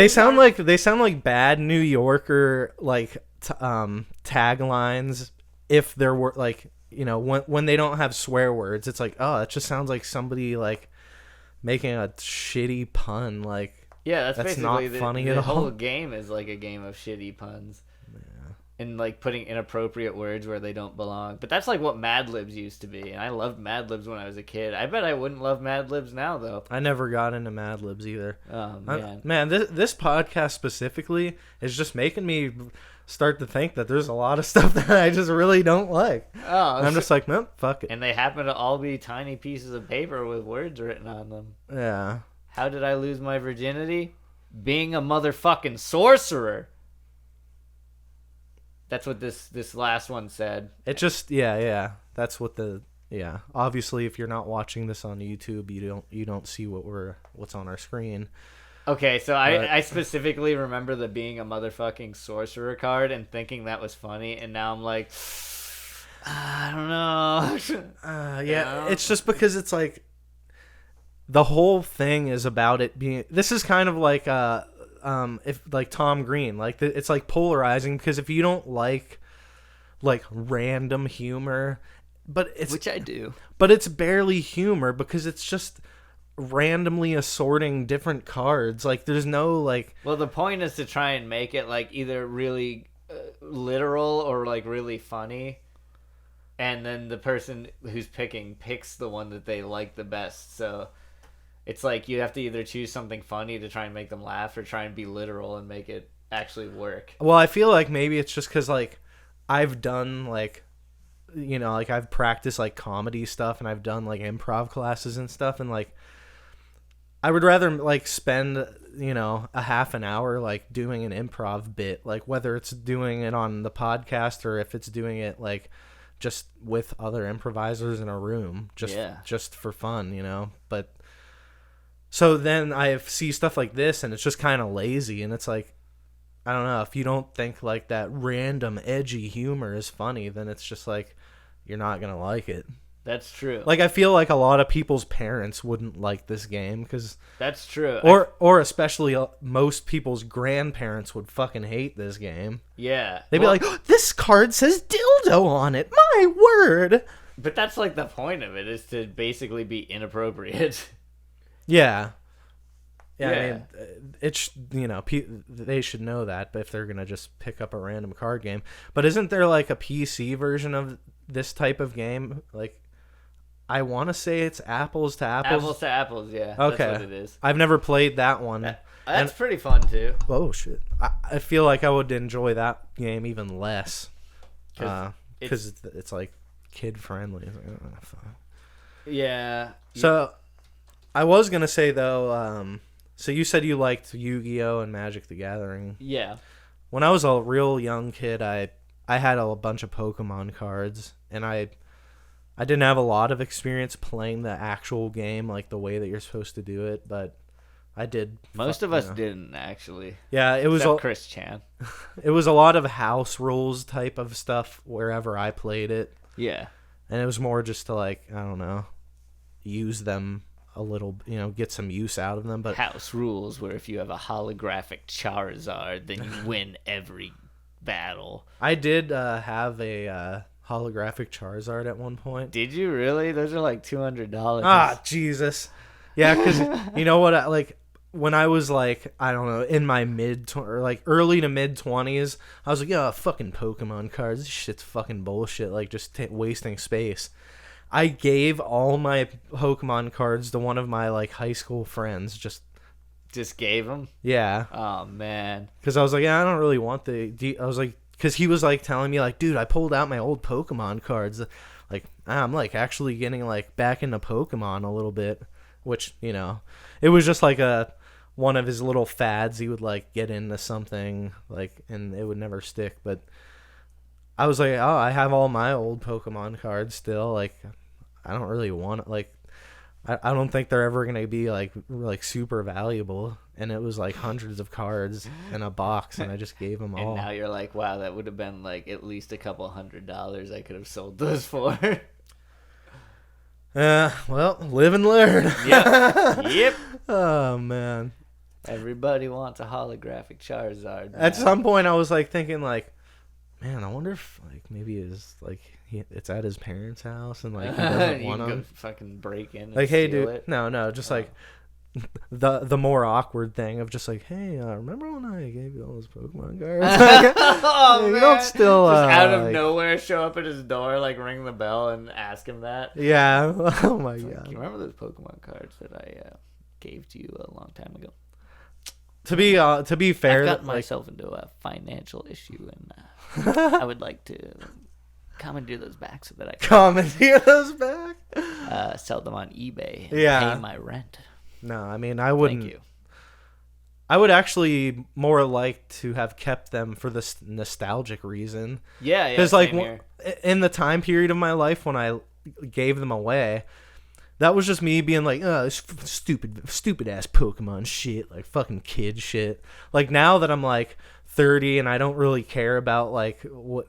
Speaker 2: sound like bad New Yorker like taglines. If there were like, when they don't have swear words, it's like, oh, it just sounds like somebody like making a shitty pun. Like,
Speaker 1: yeah, that's basically
Speaker 2: not funny
Speaker 1: the
Speaker 2: at all.
Speaker 1: whole game is like a game of shitty puns. And like putting inappropriate words where they don't belong. But that's like what Mad Libs used to be. And I loved Mad Libs when I was a kid. I bet I wouldn't love Mad Libs now, though.
Speaker 2: I never got into Mad Libs either.
Speaker 1: Oh, man.
Speaker 2: Man, this podcast specifically is just making me start to think that there's a lot of stuff that I just really don't like.
Speaker 1: Oh,
Speaker 2: I'm just like, nope, fuck it.
Speaker 1: And they happen to all be tiny pieces of paper with words written on them.
Speaker 2: Yeah.
Speaker 1: How did I lose my virginity? Being a motherfucking sorcerer. That's what this last one said.
Speaker 2: It just yeah. That's what obviously if you're not watching this on YouTube, you don't see what's on our screen.
Speaker 1: Okay, so I specifically remember the being a motherfucking sorcerer card and thinking that was funny, and now I'm like, I don't know.
Speaker 2: Yeah, it's just because it's like the whole thing is about it being. This is kind of like if like Tom Green, like it's like polarizing because if you don't like random humor, but it's
Speaker 1: Which I do.
Speaker 2: but it's barely humor because it's just randomly assorting different cards. Like there's no like.
Speaker 1: Well, the point is to try and make it like either really literal or like really funny, and then the person who's picks the one that they like the best. So it's like you have to either choose something funny to try and make them laugh or try and be literal and make it actually work.
Speaker 2: Well, I feel like maybe it's just because like I've done like, you know, like I've practiced like comedy stuff and I've done like improv classes and stuff, and like I would rather like spend, you know, a half an hour like doing an improv bit, like whether it's doing it on the podcast or if it's doing it like just with other improvisers in a room, just for fun, you know. But so then I see stuff like this and it's just kind of lazy, and it's like, I don't know, if you don't think like that random edgy humor is funny, then it's just like you're not gonna like it.
Speaker 1: That's true.
Speaker 2: Like I feel like a lot of people's parents wouldn't like this game because
Speaker 1: that's true.
Speaker 2: Or especially most people's grandparents would fucking hate this game.
Speaker 1: Yeah,
Speaker 2: they'd be like, oh, "This card says dildo on it. My word!"
Speaker 1: But that's like the point of it, is to basically be inappropriate.
Speaker 2: Yeah. Yeah, I mean, it's, you know, they should know that, but if they're gonna just pick up a random card game. But isn't there like a PC version of this type of game? Like, I want to say it's Apples to Apples.
Speaker 1: Apples to Apples, yeah.
Speaker 2: Okay.
Speaker 1: That's what it is.
Speaker 2: I've never played that one.
Speaker 1: That's pretty fun too.
Speaker 2: Oh shit! I feel like I would enjoy that game even less because it's like kid friendly.
Speaker 1: Yeah.
Speaker 2: So I was gonna say though. So you said you liked Yu-Gi-Oh! And Magic the Gathering.
Speaker 1: Yeah.
Speaker 2: When I was a real young kid, I had a bunch of Pokemon cards, and I didn't have a lot of experience playing the actual game like the way that you're supposed to do it, but I did.
Speaker 1: Most of us didn't actually.
Speaker 2: Yeah, it was
Speaker 1: Except Chris Chan.
Speaker 2: It was a lot of house rules type of stuff wherever I played it.
Speaker 1: Yeah.
Speaker 2: And it was more just to like, I don't know, use them a little, you know, get some use out of them. But
Speaker 1: house rules where if you have a holographic Charizard, then you win every battle.
Speaker 2: I did have a holographic Charizard at one point.
Speaker 1: Did you really? Those are like $200.
Speaker 2: Ah, Jesus. Yeah, because you know what? Like when I was like, I don't know, in my or like early to mid 20s, I was like, yeah, fucking Pokemon cards. This shit's fucking bullshit. Like just wasting space. I gave all my Pokemon cards to one of my like high school friends. Just
Speaker 1: gave them?
Speaker 2: Yeah.
Speaker 1: Oh, man.
Speaker 2: Because I was like, yeah, I don't really want I was like, because he was like telling me like, dude, I pulled out my old Pokemon cards. Like, I'm like actually getting like back into Pokemon a little bit, which, you know, it was just like one of his little fads. He would like get into something like, and it would never stick. But I was like, oh, I have all my old Pokemon cards still. Like, I don't really want it. Like, I don't think they're ever going to be like super valuable. And it was like hundreds of cards in a box, and I just gave them all.
Speaker 1: And now you're like, wow, that would have been like at least a couple $100 I could have sold those for.
Speaker 2: Well, live and learn.
Speaker 1: Yep.
Speaker 2: Oh, man.
Speaker 1: Everybody wants a holographic Charizard.
Speaker 2: At some point, I was like thinking like, man, I wonder if like maybe it's at his parents' house and like he doesn't want
Speaker 1: to
Speaker 2: them.
Speaker 1: Fucking break in. And
Speaker 2: like, hey,
Speaker 1: steal
Speaker 2: dude,
Speaker 1: it.
Speaker 2: no, just like the more awkward thing of just like, hey, remember when I gave you all those Pokemon cards?
Speaker 1: Oh,
Speaker 2: you
Speaker 1: man.
Speaker 2: don't still
Speaker 1: just out of
Speaker 2: like,
Speaker 1: nowhere show up at his door, like ring the bell and ask him that.
Speaker 2: Yeah. Oh my god.
Speaker 1: You remember those Pokemon cards that I gave to you a long time ago?
Speaker 2: To be fair,
Speaker 1: I've gotten myself into a financial issue, and I would like to commandeer those back so that I can
Speaker 2: commandeer those back.
Speaker 1: Sell them on eBay. And pay my rent.
Speaker 2: No, I mean I wouldn't.
Speaker 1: Thank you.
Speaker 2: I would actually more like to have kept them for this nostalgic reason.
Speaker 1: Yeah,
Speaker 2: because like in the time period of my life when I gave them away, that was just me being like, oh, this stupid ass Pokemon shit, like fucking kid shit. Like now that I'm like 30 and I don't really care about like what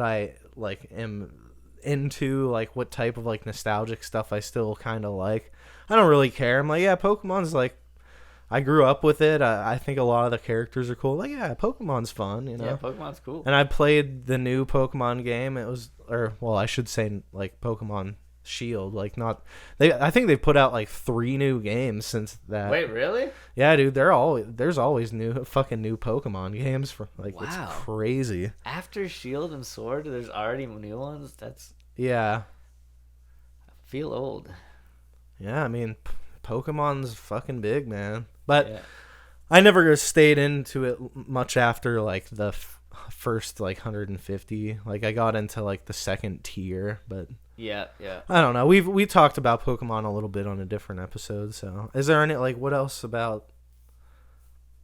Speaker 2: I like am into, like what type of like nostalgic stuff I still kind of like. I don't really care. I'm like, yeah, Pokemon's like, I grew up with it. I think a lot of the characters are cool. Like, yeah, Pokemon's fun, you know?
Speaker 1: Yeah, Pokemon's cool.
Speaker 2: And I played the new Pokemon game. It was, or, well, I should say, like, Pokemon Shield. Like, not, I think they've put out, like, 3 new games since that.
Speaker 1: Wait, really?
Speaker 2: Yeah, dude, there's always new Pokemon games. For like,
Speaker 1: Wow.
Speaker 2: It's crazy.
Speaker 1: After Shield and Sword, there's already new ones?
Speaker 2: Yeah.
Speaker 1: I feel old.
Speaker 2: Yeah, I mean, Pokemon's fucking big, man. But
Speaker 1: Yeah.
Speaker 2: I never stayed into it much after like the first like 150. Like I got into like the second tier, but
Speaker 1: Yeah.
Speaker 2: I don't know. We talked about Pokemon a little bit on a different episode. So is there any like what else about?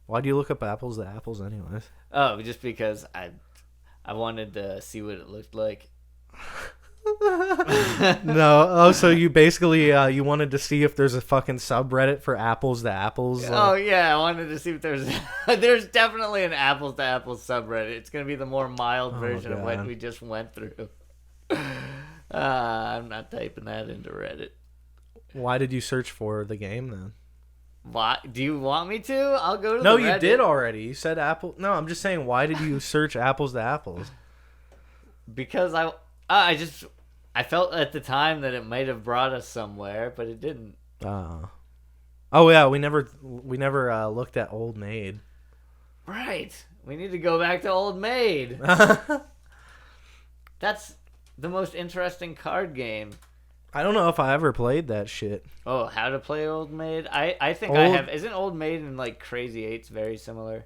Speaker 2: Why do you look up apples to apples, anyways?
Speaker 1: Oh, just because I wanted to see what it looked like.
Speaker 2: No. Oh, so you basically you wanted to see if there's a fucking subreddit for apples to apples.
Speaker 1: Oh yeah, I wanted to see if there's there's definitely an apples to apples subreddit. It's gonna be the more mild version of what
Speaker 2: God.
Speaker 1: we just went through. I'm not typing that into Reddit.
Speaker 2: Why did you search for the game then?
Speaker 1: Why? Do you want me to? I'll go to
Speaker 2: No,
Speaker 1: the
Speaker 2: you
Speaker 1: Reddit.
Speaker 2: did already. You said apple. No, I'm just saying. Why did you search apples to apples?
Speaker 1: Because I felt at the time that it might have brought us somewhere, but it didn't.
Speaker 2: Oh yeah, we never looked at Old Maid.
Speaker 1: Right. We need to go back to Old Maid. That's the most interesting card game.
Speaker 2: I don't know if I ever played that shit.
Speaker 1: Oh, how to play Old Maid? I think I have. Isn't Old Maid and like Crazy 8's very similar?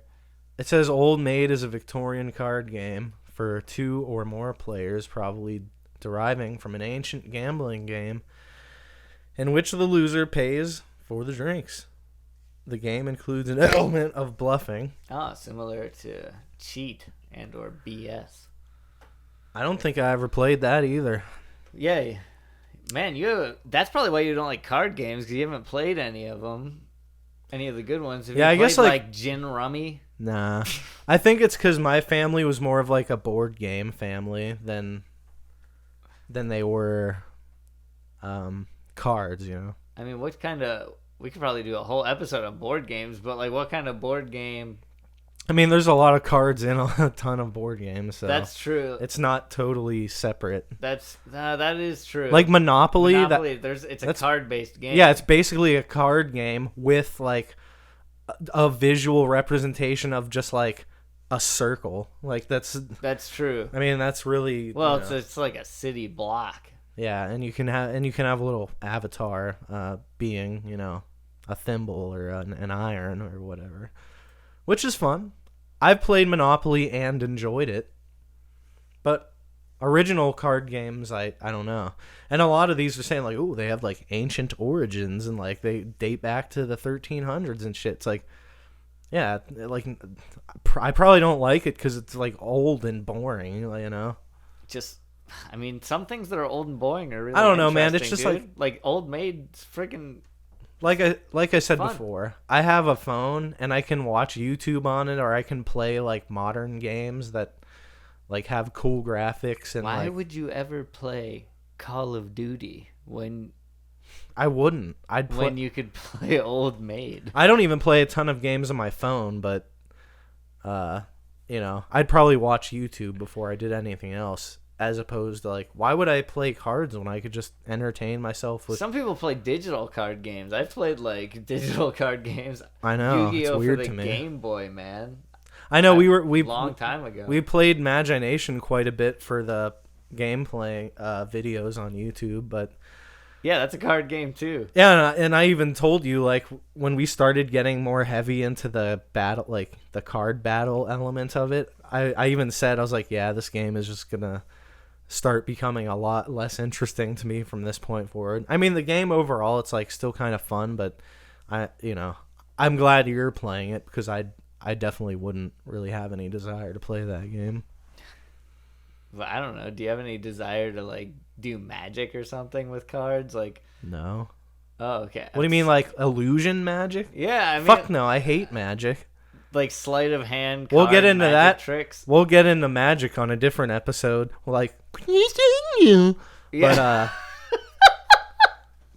Speaker 2: It says Old Maid is a Victorian card game for 2 or more players, probably deriving from an ancient gambling game in which the loser pays for the drinks. The game includes an element of bluffing.
Speaker 1: Oh, similar to Cheat and or BS.
Speaker 2: I don't think I ever played that either.
Speaker 1: Yeah. Man, that's probably why you don't like card games, because you haven't played any of them. Any of the good ones. Have
Speaker 2: Yeah,
Speaker 1: you
Speaker 2: I guess,
Speaker 1: played,
Speaker 2: like
Speaker 1: Gin Rummy?
Speaker 2: Nah. I think it's because my family was more of like a board game family than they were cards, you know?
Speaker 1: I mean, what kind of... We could probably do a whole episode on board games, but like what kind of board game...
Speaker 2: I mean, there's a lot of cards in a ton of board games, so
Speaker 1: That's true.
Speaker 2: it's not totally separate.
Speaker 1: That is true.
Speaker 2: Like Monopoly,
Speaker 1: it's a card-based game.
Speaker 2: yeah, it's basically a card game with like a visual representation of just like a circle. Like that's
Speaker 1: true.
Speaker 2: I mean, that's really
Speaker 1: Well,
Speaker 2: you know.
Speaker 1: it's like a city block.
Speaker 2: Yeah, and you can have a little avatar being, you know, a thimble or an iron or whatever, which is fun. I've played Monopoly and enjoyed it, but original card games, I don't know. And a lot of these are saying like, oh, they have like ancient origins and like they date back to the 1300s and shit. It's like, yeah, like I probably don't like it because it's like old and boring, you know.
Speaker 1: Just, I mean, some things that are old and boring are really.
Speaker 2: I don't know, man. It's
Speaker 1: interesting,
Speaker 2: just
Speaker 1: dude. like Old Maid's freaking.
Speaker 2: Like I said
Speaker 1: Fun.
Speaker 2: before, I have a phone and I can watch YouTube on it, or I can play like modern games that like have cool graphics and
Speaker 1: Why
Speaker 2: like
Speaker 1: would you ever play Call of Duty when
Speaker 2: I wouldn't.
Speaker 1: when you could play Old Maid?
Speaker 2: I don't even play a ton of games on my phone, but you know, I'd probably watch YouTube before I did anything else. As opposed to like, why would I play cards when I could just entertain myself with?
Speaker 1: Some people play digital card games. I've played like digital card games.
Speaker 2: I know, it's
Speaker 1: Yu-Gi-Oh
Speaker 2: weird
Speaker 1: for the
Speaker 2: to me.
Speaker 1: Game Boy, man.
Speaker 2: I know we
Speaker 1: Long time ago.
Speaker 2: We played Magination quite a bit for the gameplay videos on YouTube, but
Speaker 1: Yeah, that's a card game too.
Speaker 2: yeah, and I even told you like when we started getting more heavy into the battle, like the card battle element of it. I even said I was like, yeah, this game is just gonna start becoming a lot less interesting to me from this point forward. I mean, the game overall, it's like still kind of fun, but I'm glad you're playing it because I definitely wouldn't really have any desire to play that game.
Speaker 1: But I don't know. Do you have any desire to like do Magic or something with cards? Like,
Speaker 2: No.
Speaker 1: oh, okay.
Speaker 2: What do you mean, like illusion magic?
Speaker 1: Yeah, I mean,
Speaker 2: Fuck no, I hate magic.
Speaker 1: like sleight of hand.
Speaker 2: We'll
Speaker 1: card
Speaker 2: get into
Speaker 1: magic
Speaker 2: that.
Speaker 1: tricks.
Speaker 2: We'll get into magic on a different episode. Like, can you sing you?
Speaker 1: Yeah.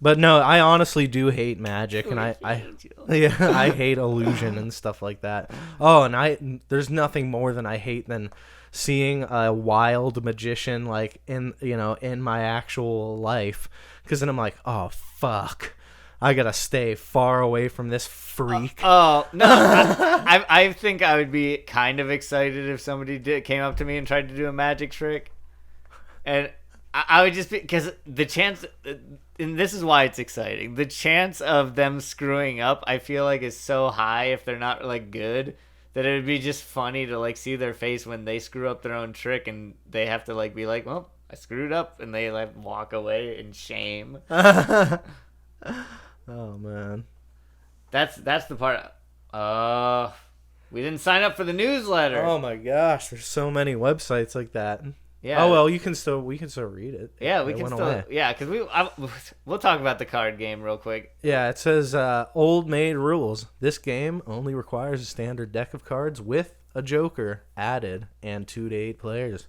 Speaker 2: But But no, I honestly do hate magic, and I
Speaker 1: Angel.
Speaker 2: yeah, I hate illusion and stuff like that. Oh, and there's nothing more than I hate than seeing a wild magician like in my actual life, because then I'm like, oh fuck, I gotta stay far away from this freak.
Speaker 1: Oh no, I think I would be kind of excited if somebody came up to me and tried to do a magic trick, and I would just be, because the chance, and this is why it's exciting, the chance of them screwing up, I feel like, is so high if they're not like good, that it would be just funny to like see their face when they screw up their own trick and they have to like be like, well, I screwed up, and they like walk away in shame.
Speaker 2: Oh man,
Speaker 1: That's the part. We didn't sign up for the newsletter.
Speaker 2: oh my gosh, there's so many websites like that.
Speaker 1: Yeah.
Speaker 2: Oh well, we can still read it.
Speaker 1: Yeah, we
Speaker 2: It
Speaker 1: can
Speaker 2: went
Speaker 1: still.
Speaker 2: away.
Speaker 1: Yeah, because we'll talk about the card game real quick.
Speaker 2: Yeah, it says old maid rules. This game only requires a standard deck of cards with a joker added and 2 to 8 players.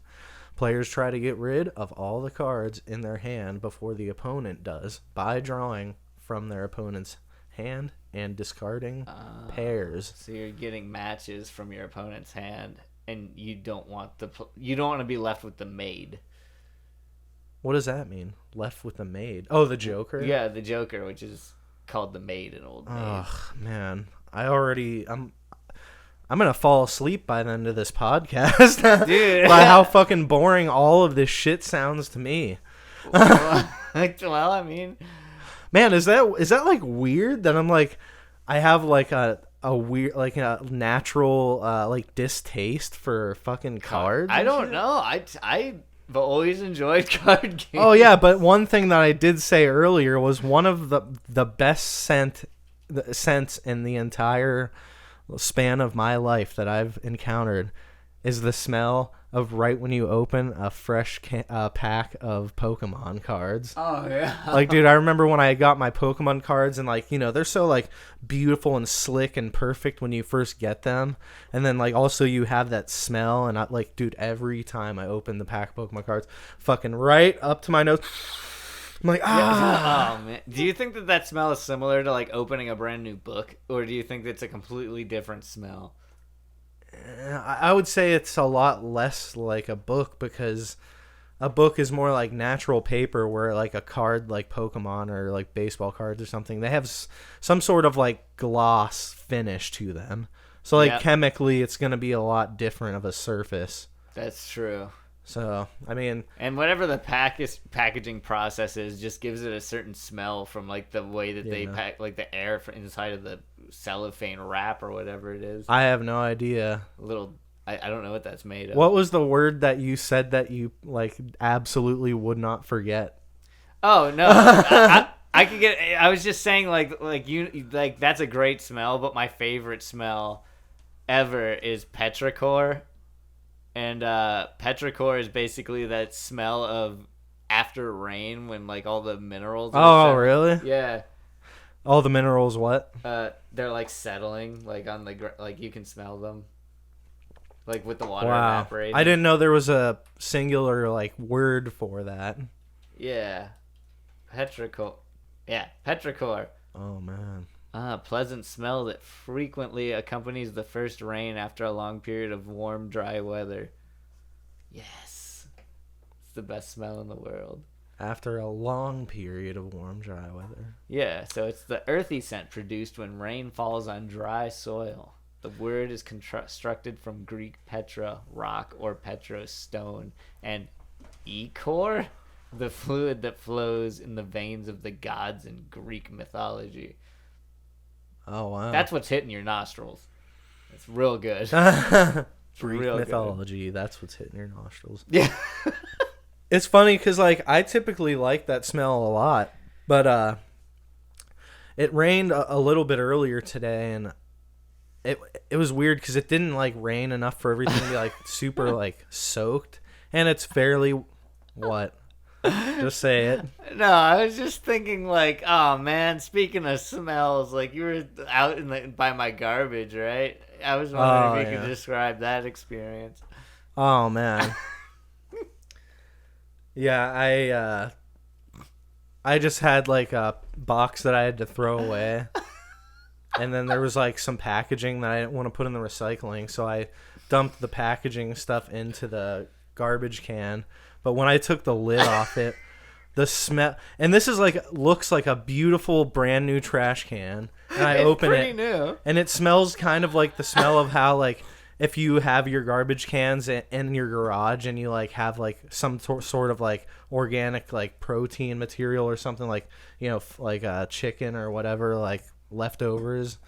Speaker 2: Players try to get rid of all the cards in their hand before the opponent does by drawing from their opponent's hand and discarding pairs.
Speaker 1: So you're getting matches from your opponent's hand, and you don't want to be left with the maid.
Speaker 2: What does that mean? Left with the maid? Oh, the joker?
Speaker 1: Yeah, the joker, which is called the maid in Old Maid.
Speaker 2: Ugh, man. I'm gonna fall asleep by the end of this podcast.
Speaker 1: Dude.
Speaker 2: By how fucking boring all of this shit sounds to me.
Speaker 1: Well, I mean,
Speaker 2: Man, is that like weird that I'm like, I have like a weird, like a natural like distaste for fucking cards?
Speaker 1: I
Speaker 2: and
Speaker 1: don't
Speaker 2: shit?
Speaker 1: know. I've always enjoyed card games.
Speaker 2: Oh yeah, but one thing that I did say earlier was one of the best scents in the entire span of my life that I've encountered is the smell of right when you open a fresh pack of Pokemon cards.
Speaker 1: Oh yeah.
Speaker 2: Like, dude, I remember when I got my Pokemon cards, and like, they're so like beautiful and slick and perfect when you first get them, and then like also you have that smell, and like, dude, every time I open the pack of Pokemon cards, fucking right up to my nose, I'm like, ah.
Speaker 1: Oh man. Do you think that smell is similar to like opening a brand new book, or do you think it's a completely different smell?
Speaker 2: I would say it's a lot less like a book, because a book is more like natural paper, where like a card like Pokemon or like baseball cards or something, they have some sort of like gloss finish to them. So like chemically it's going to be a lot different of a surface.
Speaker 1: That's true.
Speaker 2: So, I mean...
Speaker 1: And whatever the packaging process is, just gives it a certain smell from, like, the way that they pack, like, the air inside of the cellophane wrap or whatever it is.
Speaker 2: I have no idea.
Speaker 1: I don't know what that's made of.
Speaker 2: What was the word that you said that you, like, absolutely would not forget?
Speaker 1: Oh, no. I could get... I was just saying, like, that's a great smell, but my favorite smell ever is petrichor. And petrichor is basically that smell of after rain when like all the minerals
Speaker 2: are really?
Speaker 1: Yeah.
Speaker 2: All the minerals what?
Speaker 1: They're like settling like on the like you can smell them. Like with the water evaporating.
Speaker 2: I didn't know there was a singular like word for that.
Speaker 1: Yeah. Petrichor. Yeah, petrichor.
Speaker 2: Oh man.
Speaker 1: Pleasant smell that frequently accompanies the first rain after a long period of warm, dry weather. Yes. It's the best smell in the world.
Speaker 2: After a long period of warm, dry weather.
Speaker 1: Yeah, so it's the earthy scent produced when rain falls on dry soil. The word is constructed from Greek petra, rock, or petros, stone, and ichor, the fluid that flows in the veins of the gods in Greek mythology.
Speaker 2: Oh, wow.
Speaker 1: That's what's hitting your nostrils. It's real good.
Speaker 2: Greek
Speaker 1: real
Speaker 2: mythology, that's what's hitting your nostrils.
Speaker 1: Yeah.
Speaker 2: It's funny because, like, I typically like that smell a lot, but it rained a little bit earlier today, and it was weird because it didn't, like, rain enough for everything to be, like, super, like, soaked, and it's fairly, what? Just say it.
Speaker 1: No, I was just thinking, like, oh man, speaking of smells, like you were out by my garbage, right? I was wondering if you could describe that experience.
Speaker 2: Oh man. Yeah, I just had like a box that I had to throw away. And then there was like some packaging that I didn't want to put in the recycling, so I dumped the packaging stuff into the garbage can. But when I took the lid off it, the smell, and this is like, looks like a beautiful brand new trash can, and I open it
Speaker 1: new.
Speaker 2: and it smells kind of like the smell of how, like, if you have your garbage cans in your garage and you like have like some sort of like organic like protein material or something, like, you know, like a chicken or whatever, like leftovers,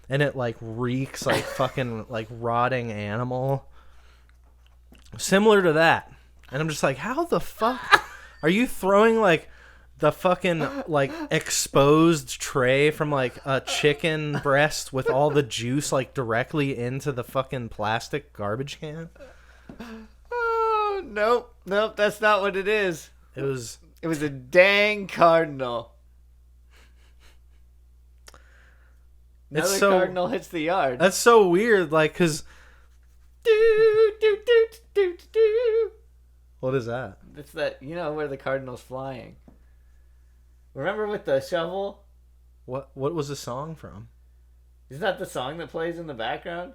Speaker 2: and it like reeks like fucking like rotting animal, similar to that. And I'm just like, how the fuck are you throwing like the fucking like exposed tray from like a chicken breast with all the juice like directly into the fucking plastic garbage can?
Speaker 1: Oh, nope, that's not what it is.
Speaker 2: It was
Speaker 1: a dang cardinal. Another cardinal hits the yard.
Speaker 2: That's so weird, like, cause what is that?
Speaker 1: It's that, you know, where the cardinal's flying. Remember with the shovel?
Speaker 2: What was the song from?
Speaker 1: Is that the song that plays in the background?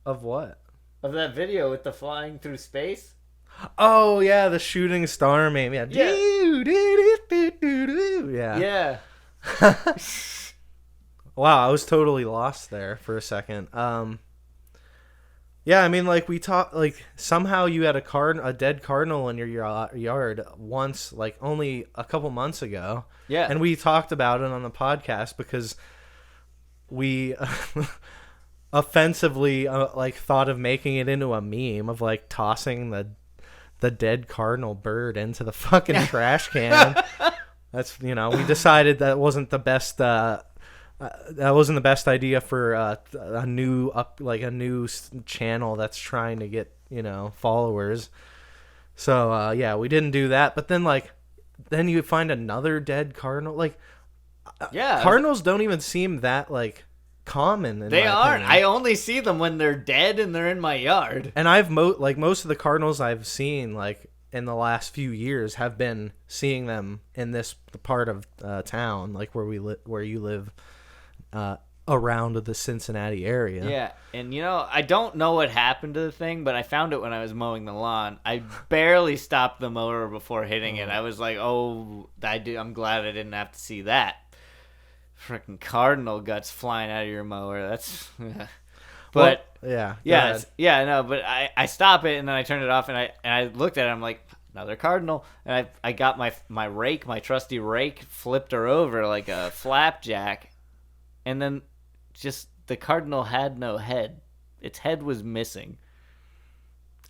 Speaker 2: Of what?
Speaker 1: Of that video with the flying through space?
Speaker 2: Oh yeah, the shooting star meme. Yeah. Yeah.
Speaker 1: Yeah.
Speaker 2: Wow, I was totally lost there for a second. Yeah, I mean, like, we talked, like, somehow you had a dead cardinal in your yard once, like, only a couple months ago.
Speaker 1: Yeah.
Speaker 2: And we talked about it on the podcast because we offensively, like, thought of making it into a meme of, like, tossing the dead cardinal bird into the fucking trash can. That's, you know, we decided that wasn't the best, that wasn't the best idea for a new channel that's trying to get, you know, followers. So yeah, we didn't do that. But then you find another dead cardinal. Like,
Speaker 1: yeah,
Speaker 2: cardinals don't even seem that like common.
Speaker 1: They aren't. I only see them when they're dead and they're in my yard.
Speaker 2: And I've most of the cardinals I've seen like in the last few years have been seeing them in this part of town, like where you live. Around the Cincinnati area.
Speaker 1: Yeah, and you know, I don't know what happened to the thing, but I found it when I was mowing the lawn. I barely stopped the mower before hitting it. I was like, oh, I'm glad I didn't have to see that. Freaking cardinal guts flying out of your mower. That's... But...
Speaker 2: Well,
Speaker 1: yeah, no, but I stop it, and then I turn it off, and I looked at it, I'm like, another cardinal. And I got my rake, my trusty rake, flipped her over like a flapjack. And then just the cardinal had no head. Its head was missing.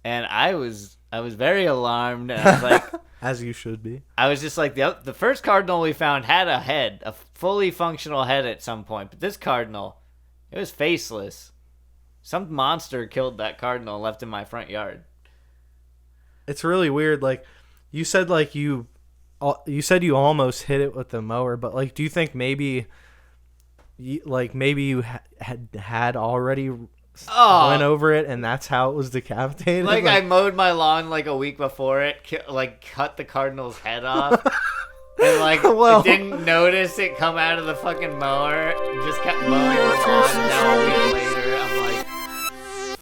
Speaker 1: And I was very alarmed. And I was like...
Speaker 2: As you should be.
Speaker 1: I was just like, the first cardinal we found had a head, a fully functional head at some point. But this cardinal, it was faceless. Some monster killed that cardinal and left in my front yard.
Speaker 2: It's really weird. Like, you said like you said you almost hit it with the mower. But like, do you think maybe... maybe you had already went over it, and that's how it was decapitated.
Speaker 1: Like I mowed my lawn like a week before it, cut the cardinal's head off, and didn't notice it come out of the fucking mower. Just kept mowing the lawn. Now a week later.